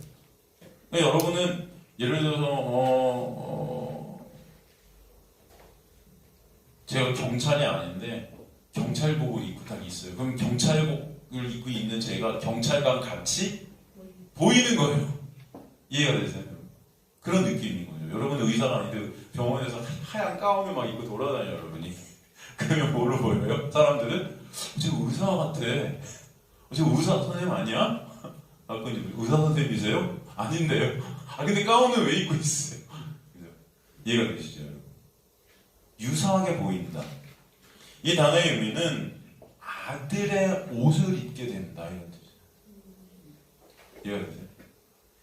그러니까 여러분은 예를 들어서 제가 경찰이 아닌데 경찰복을 입고 딱 있어요. 그럼 경찰복을 입고 있는 제가 경찰관 같이 보이는 거예요. 이해가 되세요? 그런 느낌인 거죠. 여러분 의사가 아니고 병원에서 하얀 가운을 막 입고 돌아다녀요, 여러분이. 그러면 뭐로 보여요? 사람들은 쟤 의사 같아. 쟤 의사 선생님 아니야? 의사 선생님이세요? 아닌데요. 근데 가운을 왜 입고 있어요? 이해가 되시죠, 여러분? 유사하게 보인다. 이 단어의 의미는 아들의 옷을 입게 된다 이런 뜻이에요. 이해가 되세요?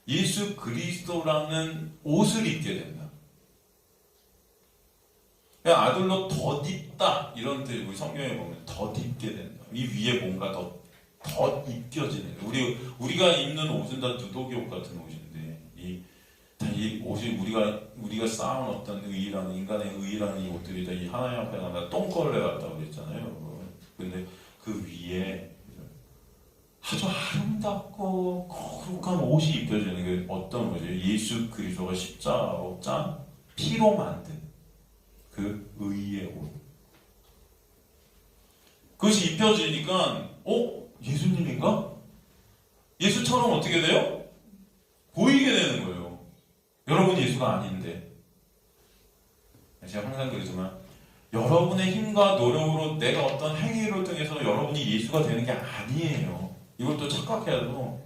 예수 그리스도라는 옷을 입게 된다. 그냥 아들로 덧입다 이런 뜻. 우리 성경에 보면 덧입게 된다. 이 위에 뭔가 더 입혀지는 거예요. 우리가 입는 옷은 다 누더기 옷 같은 옷인데 이 옷이 우리가 쌓은 어떤 의라는 인간의 의라는 이 옷들이 다 이 하나님 앞에 다 똥걸레 같다고 그랬잖아요. 근데 그 위에 아주 아름답고 거룩한 옷이 입혀지는 게 어떤 옷이에요? 예수 그리스도가 십자가로 짠 피로 만든 그 의의 옷. 그것이 입혀지니까 예수님인가? 예수처럼 어떻게 돼요? 보이게 되는 거예요. 여러분 예수가 아닌데. 제가 항상 그러지만 여러분의 힘과 노력으로 내가 어떤 행위를 통해서 여러분이 예수가 되는 게 아니에요. 이것도 착각해야 돼요.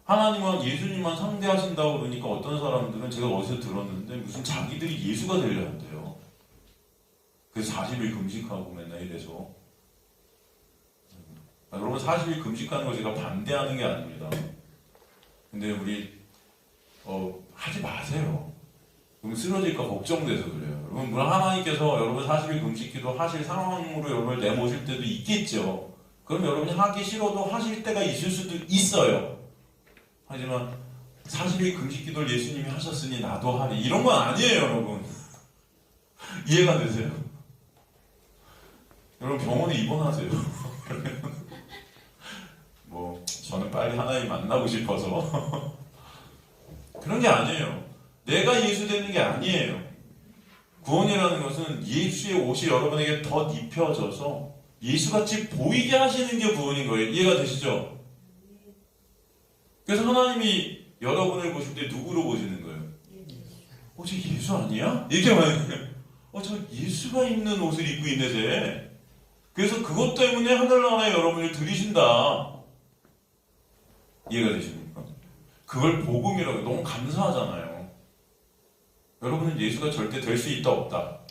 하나님은 예수님만 상대하신다고 그러니까 어떤 사람들은 제가 어디서 들었는데 무슨 자기들이 예수가 되려 한대요. 그래서 40일 금식하고 맨날 이래서. 여러분 40일 금식하는 거 제가 반대하는 게 아닙니다. 근데 우리 하지 마세요. 그럼 쓰러질까 걱정돼서 그래요. 여러분 물론 하나님께서 여러분 40일 금식기도 하실 상황으로 여러분을 내모실 때도 있겠죠. 그럼 여러분이 하기 싫어도 하실 때가 있을 수도 있어요. 하지만 40일 금식기도를 예수님이 하셨으니 나도 하리 이런 건 아니에요. 여러분 이해가 되세요? 여러분 병원에 입원하세요. 저는 빨리 하나님 만나고 싶어서 그런 게 아니에요. 내가 예수 되는 게 아니에요. 구원이라는 것은 예수의 옷이 여러분에게 덧 입혀져서 예수같이 보이게 하시는 게 구원인 거예요. 이해가 되시죠? 그래서 하나님이 여러분을 보실 때 누구로 보시는 거예요? 저 예수 아니야? 이렇게 말해요. 저 예수가 입는 옷을 입고 있네 쟤. 그래서 그것 때문에 하늘나라에 여러분을 들이신다. 이해가 되십니까? 그걸 복음이라고 너무 감사하잖아요. 여러분은 예수가 절대 될 수 있다 없다?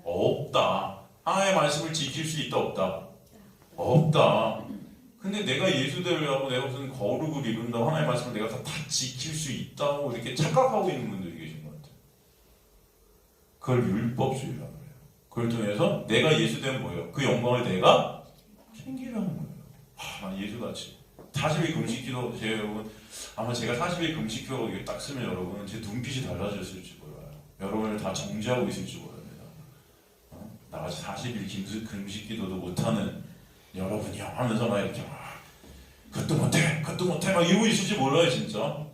없다. 하나님의 말씀을 지킬 수 있다 없다? 없다. 근데 내가 예수 되려고 내가 무슨 거룩을 이룬다고 하나님의 말씀을 내가 다 지킬 수 있다고 이렇게 착각하고 있는 분들이 계신 것 같아요. 그걸 율법주의라고 해요. 그걸 통해서 내가 예수 되면 뭐예요? 그 영광을 내가 챙기라는 거예요. 예수같이 40일 금식기도 여러분 아마 제가 40일 금식기도 딱 쓰면 여러분 제 눈빛이 달라졌을지 몰라요. 여러분을 다 정죄하고 있을지 몰라요. 나같이 40일 금식기도도 못하는 여러분이요 하면서 막 이렇게 그것도 못해 막 이러고 있을지 몰라요 진짜.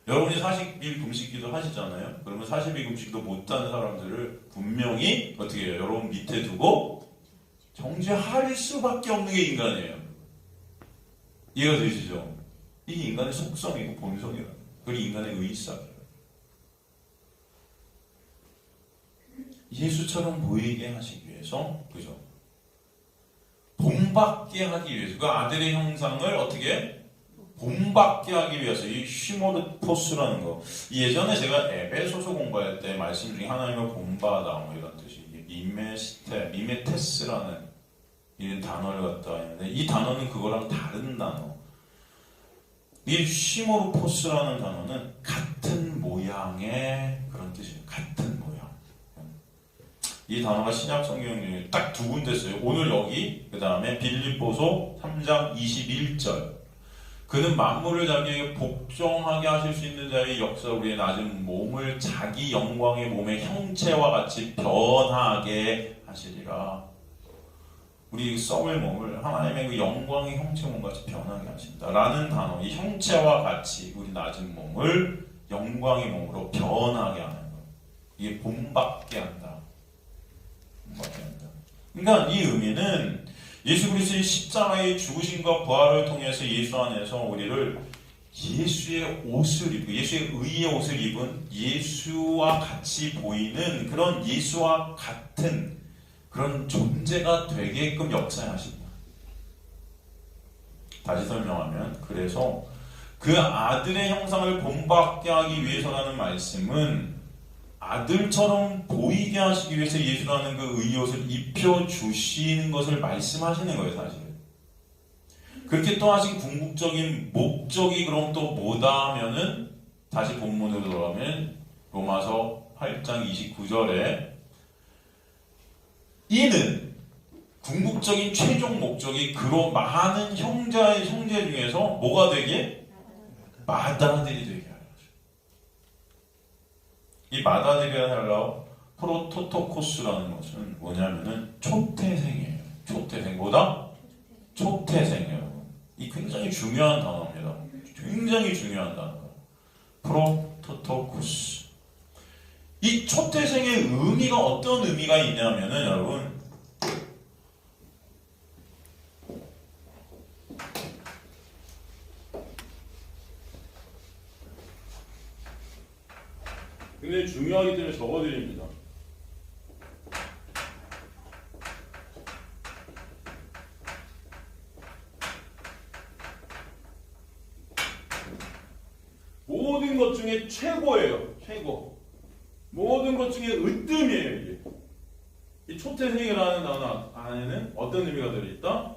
여러분이 40일 금식기도 하시잖아요. 그러면 40일 금식기도 못하는 사람들을 분명히 어떻게 해요? 여러분 밑에 두고 정죄할 수밖에 없는 게 인간이에요. 이해가 되시죠? 이게 인간의 속성이고 본성이에요. 그리고 인간의 의식이에요. 예수처럼 보이게 하시기 위해서, 그죠? 본받게 하기 위해서, 그 아들의 형상을 어떻게? 본받게 하기 위해서, 이 휘모르포스라는 거. 예전에 제가 에베소서 공부할 때 말씀 중에 하나님을 본받아, 뭐 이런 뜻이, 미메테스라는 이 단어를 갖다 했는데, 이 단어는 그거랑 다른 단어. 이 휘모르포스라는 단어는 같은 모양의 그런 뜻이에요. 같은 모양. 이 단어가 신약 성경에 딱 두 군데 써요. 오늘 여기, 그 다음에 빌립보서 3장 21절. 그는 만물을 자기에게 복종하게 하실 수 있는 자의 역사 우리의 낮은 몸을 자기 영광의 몸의 형체와 같이 변하게 하시리라. 우리 썩을 몸을 하나님의 그 영광의 형체 몸같이 변하게 하신다 라는 단어. 이 형체와 같이 우리 낮은 몸을 영광의 몸으로 변하게 하는 것. 이게 본받게 한다. 본받게 한다. 그러니까 이 의미는 예수 그리스도의 십자가의 죽으심과 부활을 통해서 예수 안에서 우리를 예수의 옷을 입고 예수의 의의 옷을 입은 예수와 같이 보이는 그런 예수와 같은 그런 존재가 되게끔 역사하신다. 다시 설명하면 그래서 그 아들의 형상을 본받게 하기 위해서라는 말씀은 아들처럼 보이게 하시기 위해서 예수라는 그 의옷을 입혀주시는 것을 말씀하시는 거예요, 사실. 그렇게 또 하신 궁극적인 목적이 그럼 또 뭐다 하면은, 다시 본문으로 돌아가면 로마서 8장 29절에 이는 궁극적인 최종 목적이 그로 많은 형제 중에서 뭐가 되게? 맏아들이 되게 하라. 이 맏아들이 하라 프로토토코스라는 것은 뭐냐면은 초태생이에요. 초태생. 뭐다? 초태생이에요. 이 굉장히 중요한 단어입니다. 굉장히 중요한 단어예요. 프로토토코스. 이 초태생의 의미가 어떤 의미가 있냐면은 여러분, 굉장히 중요하기 때문에 적어드립니다. 모든 것 중에 최고예요. 최고. 모든 것 중에 으뜸이에요. 이게. 이 초태생이라는 단어 안에는 어떤 의미가 들어있다?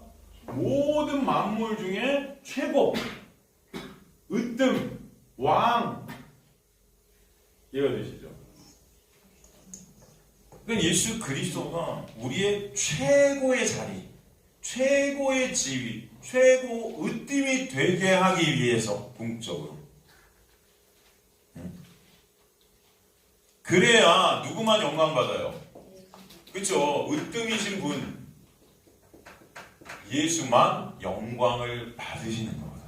모든 만물 중에 최고, 으뜸, 왕. 이해가 되시죠? 그러니까 예수 그리스도가 우리의 최고의 자리, 최고의 지위, 최고 으뜸이 되게 하기 위해서 궁극적으로. 그래야 누구만 영광받아요? 그렇죠? 으뜸이신 분 예수만 영광을 받으시는 거거든요.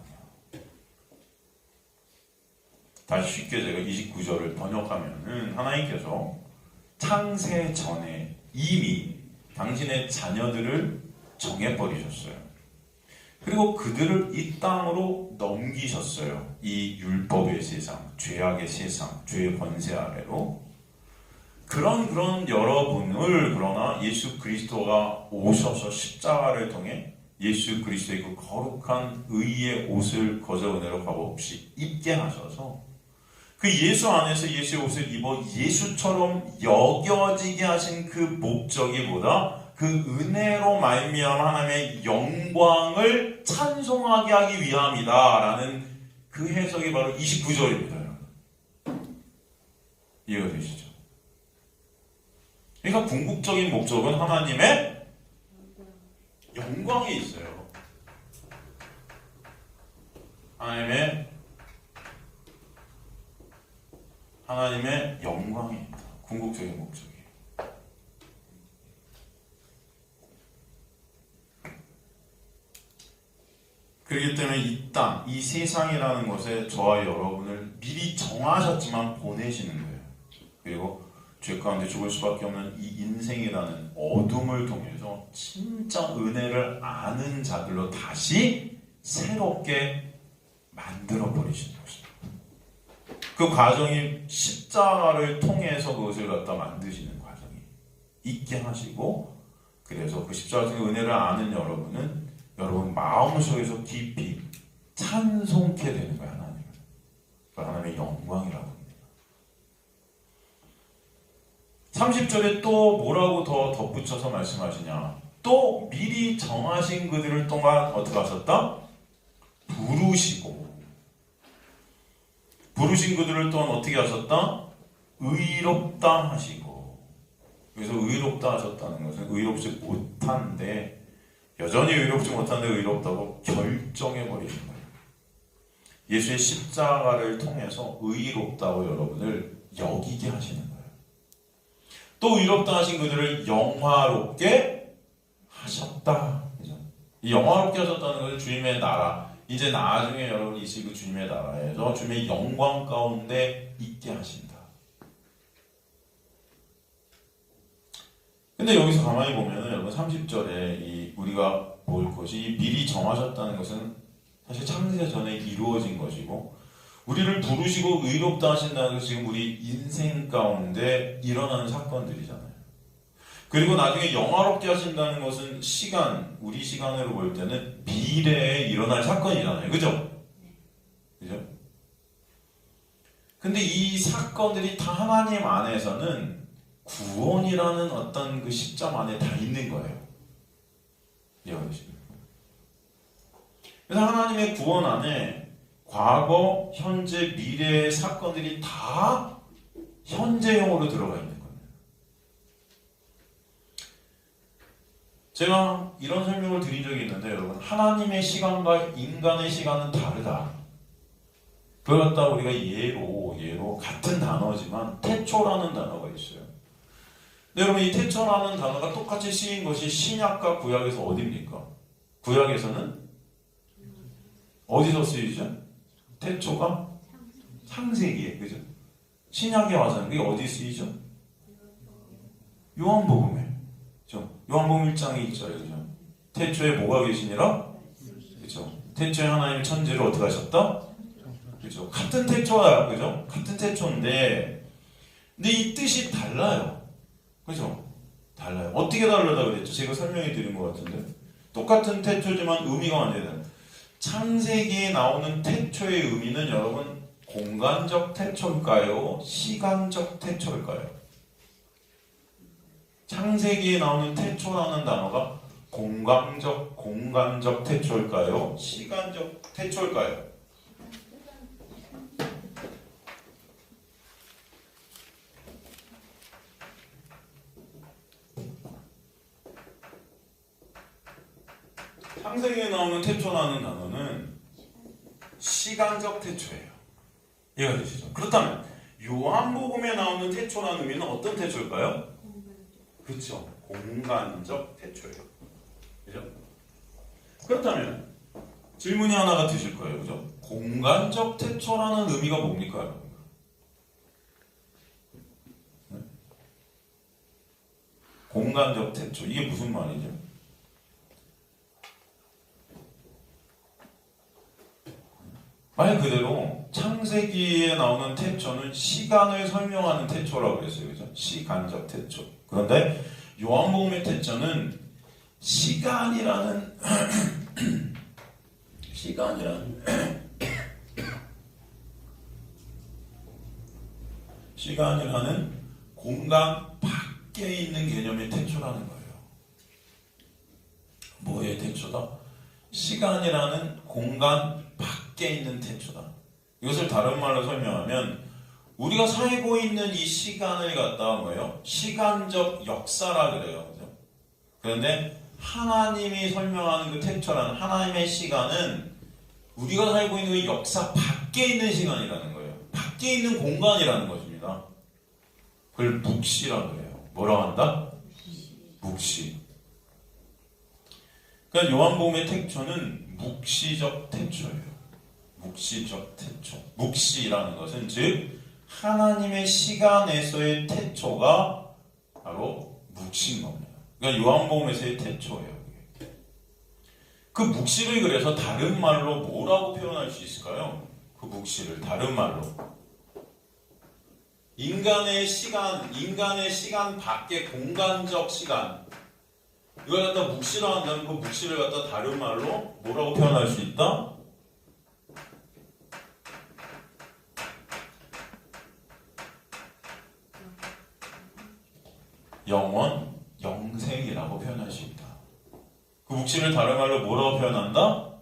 다시 쉽게 제가 29절을 번역하면은 하나님께서 창세 전에 이미 당신의 자녀들을 정해버리셨어요. 그리고 그들을 이 땅으로 넘기셨어요. 이 율법의 세상, 죄악의 세상, 죄의 권세 아래로. 그런 여러분을 그러나 예수 그리스도가 오셔서 십자가를 통해 예수 그리스도의 그 거룩한 의의 옷을 거저 은혜로 값없이 입게 하셔서 그 예수 안에서 예수의 옷을 입어 예수처럼 여겨지게 하신 그 목적이 뭐다? 그 은혜로 말미암아 하나님의 영광을 찬송하게 하기 위함이다 라는 그 해석이 바로 29절입니다. 이해가 되시죠? 그러니까 궁극적인 목적은 하나님의 영광이 있어요. 하나님의 영광이 있다. 궁극적인 목적이. 그렇기 때문에 이 땅, 이 세상이라는 것에 저와 여러분을 미리 정하셨지만 보내시는 거예요. 그리고 죄 가운데 죽을 수밖에 없는 이 인생이라는 어둠을 통해서 진짜 은혜를 아는 자들로 다시 새롭게 만들어 버리시는 것입니다. 그 과정이 십자가를 통해서 그것을 갖다 만드시는 과정이 있게 하시고, 그래서 그 십자가의 은혜를 아는 여러분은 여러분 마음속에서 깊이 찬송케 되는 거예요. 하나님을. 그 하나님의 영광이라고 합니다. 30절에 또 뭐라고 더 덧붙여서 말씀하시냐? 또 미리 정하신 그들을 동안 어떻게 하셨다? 부르신 그들을 또한 어떻게 하셨다? 의롭다 하시고. 그래서 의롭다 하셨다는 것은 의롭지 못한데, 여전히 의롭지 못한데 의롭다고 결정해버리신 거예요. 예수의 십자가를 통해서 의롭다고 여러분을 여기게 하시는 거예요. 또 의롭다 하신 그들을 영화롭게 하셨다. 이 영화롭게 하셨다는 것은 주님의 나라, 이제 나중에 여러분이 있을 그 주님의 나라에서 주님의 영광 가운데 있게 하신다. 근데 여기서 가만히 보면은 여러분 30절에 우리가 볼 것이 미리 정하셨다는 것은 사실 창세 전에 이루어진 것이고, 우리를 부르시고 의롭다 하신다는 것은 지금 우리 인생 가운데 일어나는 사건들이잖아요. 그리고 나중에 영화롭게 하신다는 것은 우리 시간으로 볼 때는 미래에 일어날 사건이잖아요. 그죠? 그죠? 근데 이 사건들이 다 하나님 안에서는 구원이라는 어떤 그 시점 안에 다 있는 거예요. 이해하시나요? 그래서 하나님의 구원 안에 과거, 현재, 미래의 사건들이 다 현재형으로 들어가 있는 거예요. 제가 이런 설명을 드린 적이 있는데 여러분, 하나님의 시간과 인간의 시간은 다르다. 그걸 갖다 우리가 예로 같은 단어지만 태초라는 단어가 있어요. 근데 여러분, 이 태초라는 단어가 똑같이 쓰인 것이 신약과 구약에서 어디입니까? 구약에서는 어디서 쓰이죠? 태초가 창세기에, 그죠? 신약에 와서는 그게 어디 쓰이죠? 요한복음에. 그죠? 요한복음 1장에 있잖아요, 그죠? 태초에 뭐가 계시니라? 그죠? 태초에 하나님 천지를 어떻게 하셨다? 그죠? 같은 태초야, 그죠? 같은 태초인데, 근데 이 뜻이 달라요. 그죠? 달라요. 어떻게 다르다 그랬죠? 제가 설명해 드린 것 같은데. 똑같은 태초지만 의미가 완전히 달라요. 창세기에 나오는 태초의 의미는 여러분, 공간적 태초일까요? 시간적 태초일까요? 창세기에 나오는 태초라는 단어가 공간적 태초일까요? 시간적 태초일까요? 창세기에 나오는 태초라는 단어는 시간적 태초예요. 이해가 되시죠? 그렇다면 요한복음에 나오는 태초라는 의미는 어떤 태초일까요? 그렇죠. 공간적 태초예요. 그죠? 그렇다면 질문이 하나가 드실 거예요. 그죠? 공간적 태초라는 의미가 뭡니까? 네? 공간적 태초. 이게 무슨 말이죠? 말 그대로 창세기에 나오는 태초는 시간을 설명하는 태초라고 그랬어요. 그죠? 시간적 태초. 그런데 요한복음의 태초는 시간이라는 공간 밖에 있는 개념의 태초라는 거예요. 뭐의 태초다? 시간이라는 공간 밖에 있는 태초다. 이것을 다른 말로 설명하면 우리가 살고 있는 이 시간을 갖다가 뭐예요? 시간적 역사라 그래요. 그죠? 그런데 하나님이 설명하는 그 태초라는 하나님의 시간은 우리가 살고 있는 그 역사 밖에 있는 시간이라는 거예요. 밖에 있는 공간이라는 것입니다. 그걸 묵시라고 해요. 뭐라고 한다? 묵시. 그러니까 요한복음의 태초는 묵시적 태초예요. 묵시적 태초. 묵시라는 것은 즉 하나님의 시간에서의 태초가 바로 묵시인 겁니다. 그러니까 요한복음에서의 태초예요. 그 묵시를 그래서 다른 말로 뭐라고 표현할 수 있을까요? 그 묵시를 다른 말로 인간의 시간 밖의 공간적 시간, 이걸 갖다 묵시로 한다면 그 묵시를 갖다 다른 말로 뭐라고 표현할 수 있다? 영원, 영생이라고 표현할 수 있다. 그 묵시를 다른 말로 뭐라고 표현한다?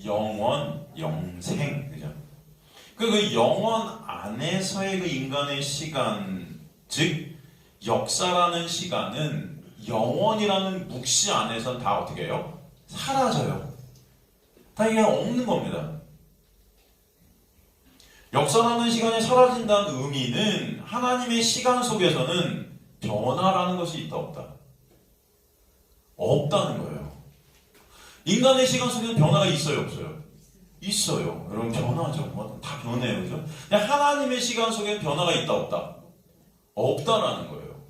영원, 영생. 그죠? 그 영원 안에서의 그 인간의 시간, 즉 역사라는 시간은 영원이라는 묵시 안에선 다 어떻게 해요? 사라져요. 다 이게 없는 겁니다. 역사라는 시간이 사라진다는 의미는 하나님의 시간 속에서는 변화라는 것이 있다 없다? 없다는 거예요. 인간의 시간 속에는 변화가 있어요 없어요? 있어요. 여러분 변화죠. 다 변해요. 그죠? 그냥 하나님의 시간 속에는 변화가 있다 없다? 없다라는 거예요.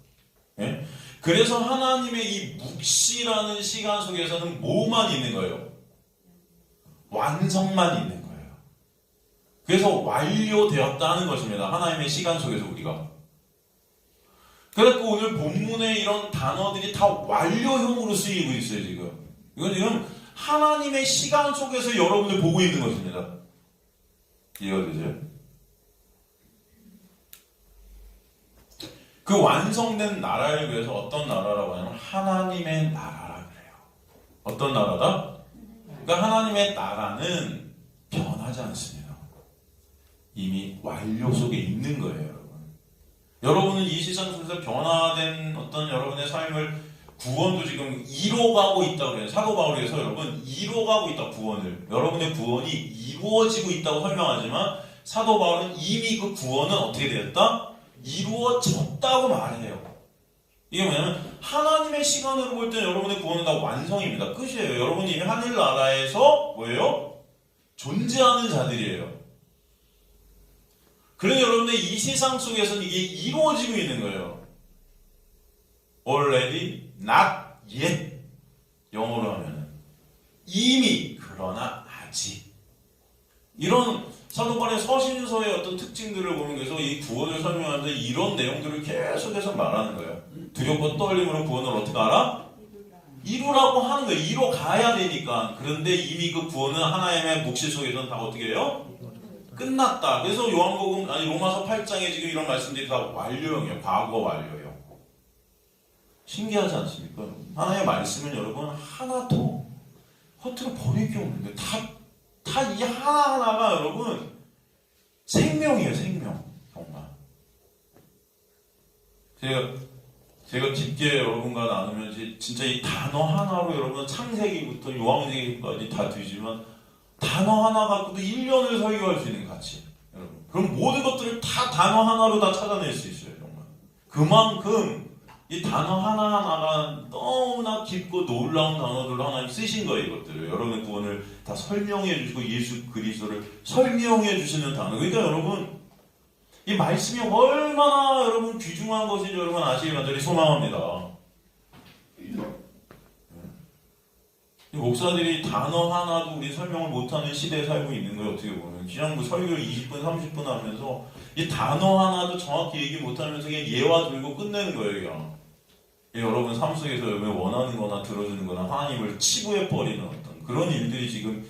예? 그래서 하나님의 이 묵시라는 시간 속에서는 뭐만 있는 거예요? 완성만 있는 거예요. 그래서 완료되었다는 것입니다. 하나님의 시간 속에서 우리가. 그래서 오늘 본문의 이런 단어들이 다 완료형으로 쓰이고 있어요, 지금. 이건 지금 하나님의 시간 속에서 여러분들 보고 있는 것입니다. 이해가 되죠? 그 완성된 나라를 위해서 어떤 나라라고 하냐면 하나님의 나라라 그래요. 어떤 나라다? 그러니까 하나님의 나라는 변하지 않습니다. 이미 완료 속에 있는 거예요, 여러분. 여러분은 이 세상 속에서 변화된 어떤 여러분의 삶을 구원도 지금 이뤄가고 있다고 그래요. 사도 바울에서 여러분 이뤄가고 있다, 구원을. 여러분의 구원이 이루어지고 있다고 설명하지만 사도 바울은 이미 그 구원은 어떻게 되었다? 이루어졌다고 말해요. 이게 뭐냐면 하나님의 시간으로 볼 때 여러분의 구원은 다 완성입니다. 끝이에요. 여러분이 이미 하늘나라에서 뭐예요? 존재하는 자들이에요. 그래서 여러분의 이 세상 속에서는 이게 이루어지고 있는 거예요. Already, not yet. 영어로 하면은 이미, 그러나 아직. 이런 사도 바울의 서신서의 어떤 특징들을 보면 그래서 이 구원을 설명하는데 이런 내용들을 계속해서 말하는 거예요. 두렵고 떨림으로 구원을 어떻게 알아? 이루라고 하는 거예요. 이뤄가야 되니까. 그런데 이미 그 구원은 하나님의 묵시 속에서는 다 어떻게 해요? 끝났다. 그래서 요한복음, 로마서 8장에 지금 이런 말씀들이 다 완료형이에요. 과거 완료형. 신기하지 않습니까? 하나님의 말씀은 여러분 하나도 허투루 버릴 게 없는데 다 이 하나하나가 여러분 생명이에요. 생명. 정말 제가 깊게 여러분과 나누면 진짜 이 단어 하나로 여러분 창세기부터 요한계시까지 다 뒤지만 단어 하나 갖고도 1년을 설교할 수 있는 가치. 여러분, 그럼 모든 것들을 다 단어 하나로 다 찾아낼 수 있어요. 정말 그만큼 이 단어 하나하나가 너무나 깊고 놀라운 단어들로 하나님 쓰신 거예요. 이것들을 여러분의 구원을 다 설명해 주시고 예수 그리스도를 설명해 주시는 단어. 그러니까 여러분 이 말씀이 얼마나 여러분 귀중한 것인지 여러분 아시길 간절히 소망합니다. 이 목사들이 단어 하나도 우리 설명을 못하는 시대에 살고 있는 거예요. 어떻게 보면 그냥 뭐 설교를 20분 30분 하면서 이 단어 하나도 정확히 얘기 못하면서 그냥 예화 들고 끝내는 거예요. 그냥. 여러분 삶 속에서 여러분 원하는 거나 들어주는 거나 하나님을 치부해버리는 어떤 그런 일들이 지금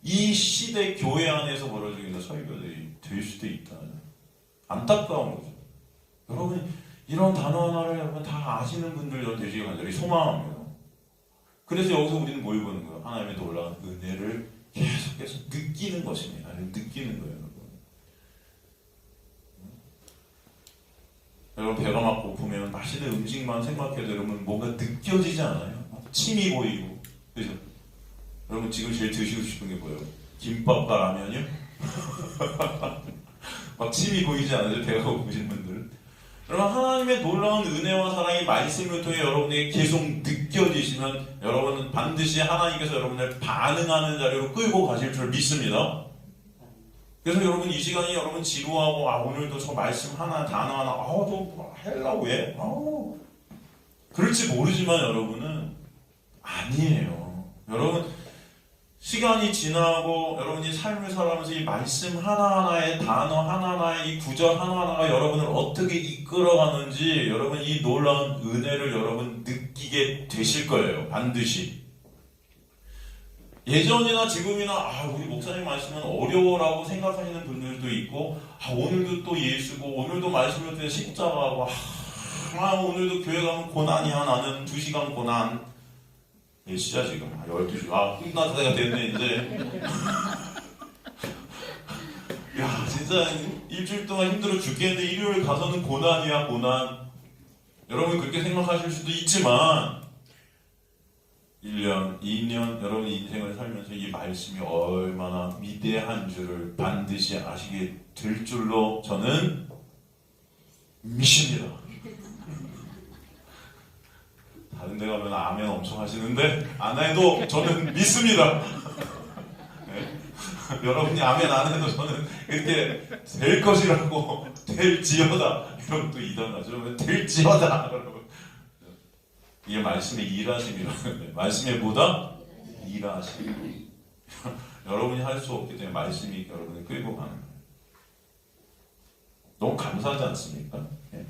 이 시대 교회 안에서 벌어지고 있는 설교들이 될 수도 있다. 안타까운 거죠. 여러분 이런 단어 하나를 여러분 다 아시는 분들 여러분 되시길 간절히 소망합니다. 그래서 여기서 우리는 뭘 보는 거예요? 하나님의 놀라운 은혜를 계속해서 느끼는 것입니다. 느끼는 거예요. 여러분 배가 막 고프면 맛있는 음식만 생각해도 여러분 뭔가 느껴지지 않아요? 침이 고이고 그죠? 여러분 지금 제일 드시고 싶은 게 뭐예요? 김밥과 라면이요? 막 침이 고이지 않으세요? 배가 고프신 분들은? 여러분 하나님의 놀라운 은혜와 사랑이 말씀을 통해 여러분에게 계속 느껴지시면 여러분은 반드시 하나님께서 여러분을 반응하는 자리로 끌고 가실 줄 믿습니다. 그래서 여러분 이 시간이 여러분 지루하고 오늘도 저 말씀 하나 단어 하나 너 하려고 해? 그럴지 모르지만 여러분은 아니에요. 여러분 시간이 지나고 여러분이 삶을 살아가면서 이 말씀 하나하나의 단어 하나하나의 이 구절 하나하나가 여러분을 어떻게 이끌어가는지 여러분 이 놀라운 은혜를 여러분 느끼게 되실 거예요. 반드시. 예전이나 지금이나 우리 목사님 말씀은 어려워라고 생각하시는 분들도 있고 오늘도 또 예수고 오늘도 말씀을 통해 십자가하고 오늘도 교회 가면 고난이야. 나는 2시간 고난. 예, 시작 지금 12시 끝날 때가 됐네 이제. 야 진짜 일주일 동안 힘들어 죽겠는데 일요일 가서는 고난이야 고난. 여러분 그렇게 생각하실 수도 있지만 1년, 2년 여러분의 인생을 살면서 이 말씀이 얼마나 위대한 줄을 반드시 아시게 될 줄로 저는 믿습니다. 다른 데 가면 아멘 엄청 하시는데 안 해도 저는 믿습니다. 네? 여러분이 아멘 안 해도 저는 이렇게 될 것이라고 될지어다. 여러분 또 이단하죠. 될지어다. 여러분. 이게 말씀의 일하심이라는 거예요. 말씀의 뭐다? 일하심. 여러분이 할 수 없기 때문에 말씀이 여러분을 끌고 가는 거예요. 너무 감사하지 않습니까? 네.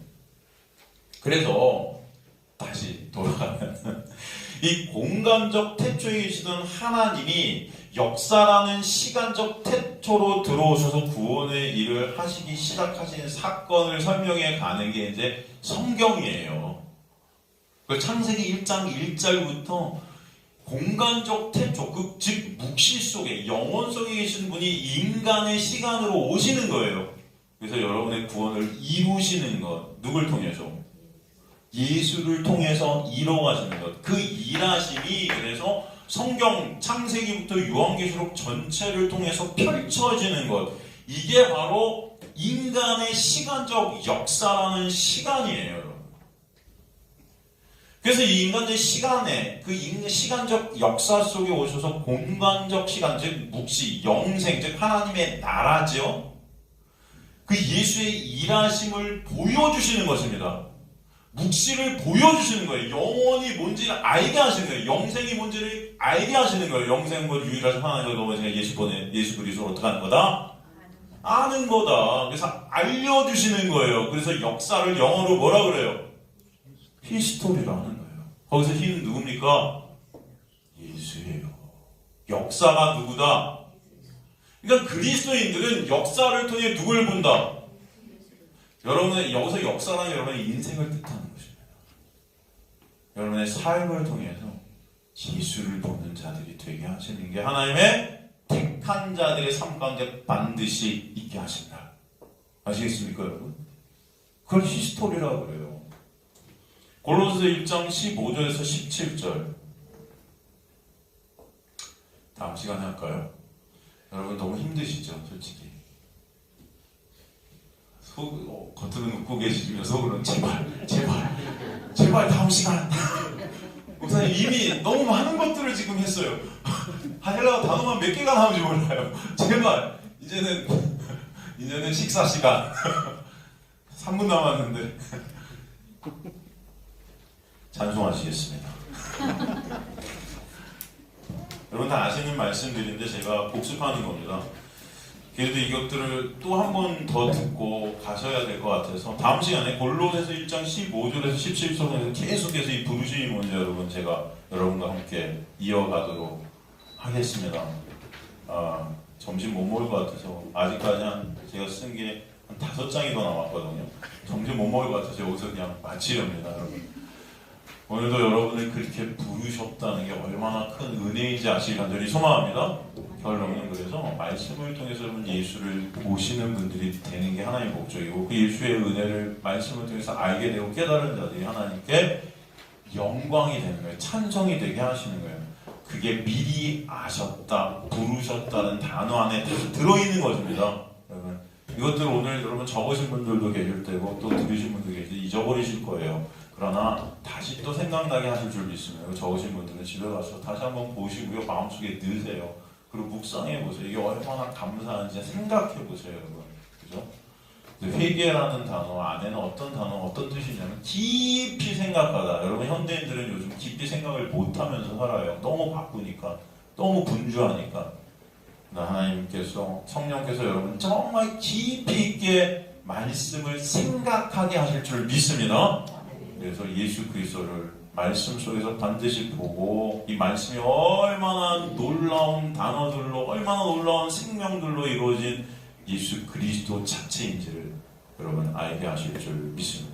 그래서 다시 돌아가면 이 공간적 태초에 계시던 하나님이 역사라는 시간적 태초로 들어오셔서 구원의 일을 하시기 시작하신 사건을 설명해 가는 게 이제 성경이에요. 창세기 1장 1절부터 공간적 태초, 즉 묵시 속에, 영혼 속에 계신 분이 인간의 시간으로 오시는 거예요. 그래서 여러분의 구원을 이루시는 것, 누굴 통해서? 예수를 통해서 이뤄가시는 것. 그 일하심이 그래서 성경 창세기부터 요한계시록 전체를 통해서 펼쳐지는 것. 이게 바로 인간의 시간적 역사라는 시간이에요. 그래서 이 인간의 시간에, 그 시간적 역사 속에 오셔서 공간적 시간, 즉 묵시, 영생, 즉 하나님의 나라죠. 그 예수의 일하심을 보여주시는 것입니다. 묵시를 보여주시는 거예요. 영원히 뭔지를 알게 하시는 거예요. 영생이 뭔지를 알게 하시는 거예요. 영생은 뭐 유일하신 하나님의 너가 예수 그리스도를 어떻게 하는 거다? 아는 거다. 그래서 알려주시는 거예요. 그래서 역사를 영어로 뭐라 그래요? 히스토리라는 거예요. 거기서 히는 누굽니까? 예수예요. 역사가 누구다? 그러니까 그리스도인들은 역사를 통해 누굴 본다? 여러분의 여기서 역사란 여러분의 인생을 뜻하는 것입니다. 여러분의 삶을 통해서 예수를 보는 자들이 되게 하시는 게 하나님의 택한 자들의 삶 가운데 반드시 있게 하신다. 아시겠습니까, 여러분? 그걸 히스토리라고 그래요. 골로새 1장 15절에서 17절. 다음 시간에 할까요? 여러분 너무 힘드시죠, 솔직히. 겉으로는 웃고 계시지만 속으로는 제발 다음 시간. 목사님 이미 너무 많은 것들을 지금 했어요. 하려고 단어만 몇 개가 나오는지 몰라요. 제발 이제는 식사 시간. 3분 남았는데 찬송하시겠습니다. 여러분 다 아시는 말씀들인데 제가 복습하는 겁니다. 그래도 이것들을 또 한 번 더 듣고 가셔야 될 것 같아서 다음 시간에 골로새서 1장 15절에서 17절에서 계속해서 이 부르심이 뭔지 여러분 제가 여러분과 함께 이어가도록 하겠습니다. 점심 못 먹을 것 같아서 아직까지 제가 쓴 게 한 5장이 더 남았거든요. 점심 못 먹을 것 같아서 여기서 그냥 마치렵니다, 여러분. 오늘도 여러분을 그렇게 부르셨다는 게 얼마나 큰 은혜인지 아시길 간절히 소망합니다. 결론은 그래서 말씀을 통해서 여러분 예수를 보시는 분들이 되는 게 하나님의 목적이고 그 예수의 은혜를 말씀을 통해서 알게 되고 깨달은 자들이 하나님께 영광이 되는 거예요. 찬송이 되게 하시는 거예요. 그게 미리 아셨다, 부르셨다는 단어 안에 다 들어있는 것입니다. 여러분 이것들 오늘 여러분 적으신 분들도 계실 테고 또 들으신 분도 계실 때 잊어버리실 거예요. 그러나 다시 또 생각나게 하실 줄 믿습니다. 적으신 분들은 집에 가서 다시 한번 보시고요. 마음속에 넣으세요. 그리고 묵상해 보세요. 이게 얼마나 감사한지 생각해 보세요, 여러분. 그죠? 회개라는 단어 안에는 어떤 단어, 어떤 뜻이 있냐면 깊이 생각하다. 여러분 현대인들은 요즘 깊이 생각을 못하면서 살아요. 너무 바쁘니까, 너무 분주하니까. 하나님께서, 성령께서 여러분 정말 깊이 있게 말씀을 생각하게 하실 줄 믿습니다. 그래서 예수 그리스도를 말씀 속에서 반드시 보고 이 말씀이 얼마나 놀라운 단어들로 얼마나 놀라운 생명들로 이루어진 예수 그리스도 자체인지를 여러분 알게 하실 줄 믿습니다.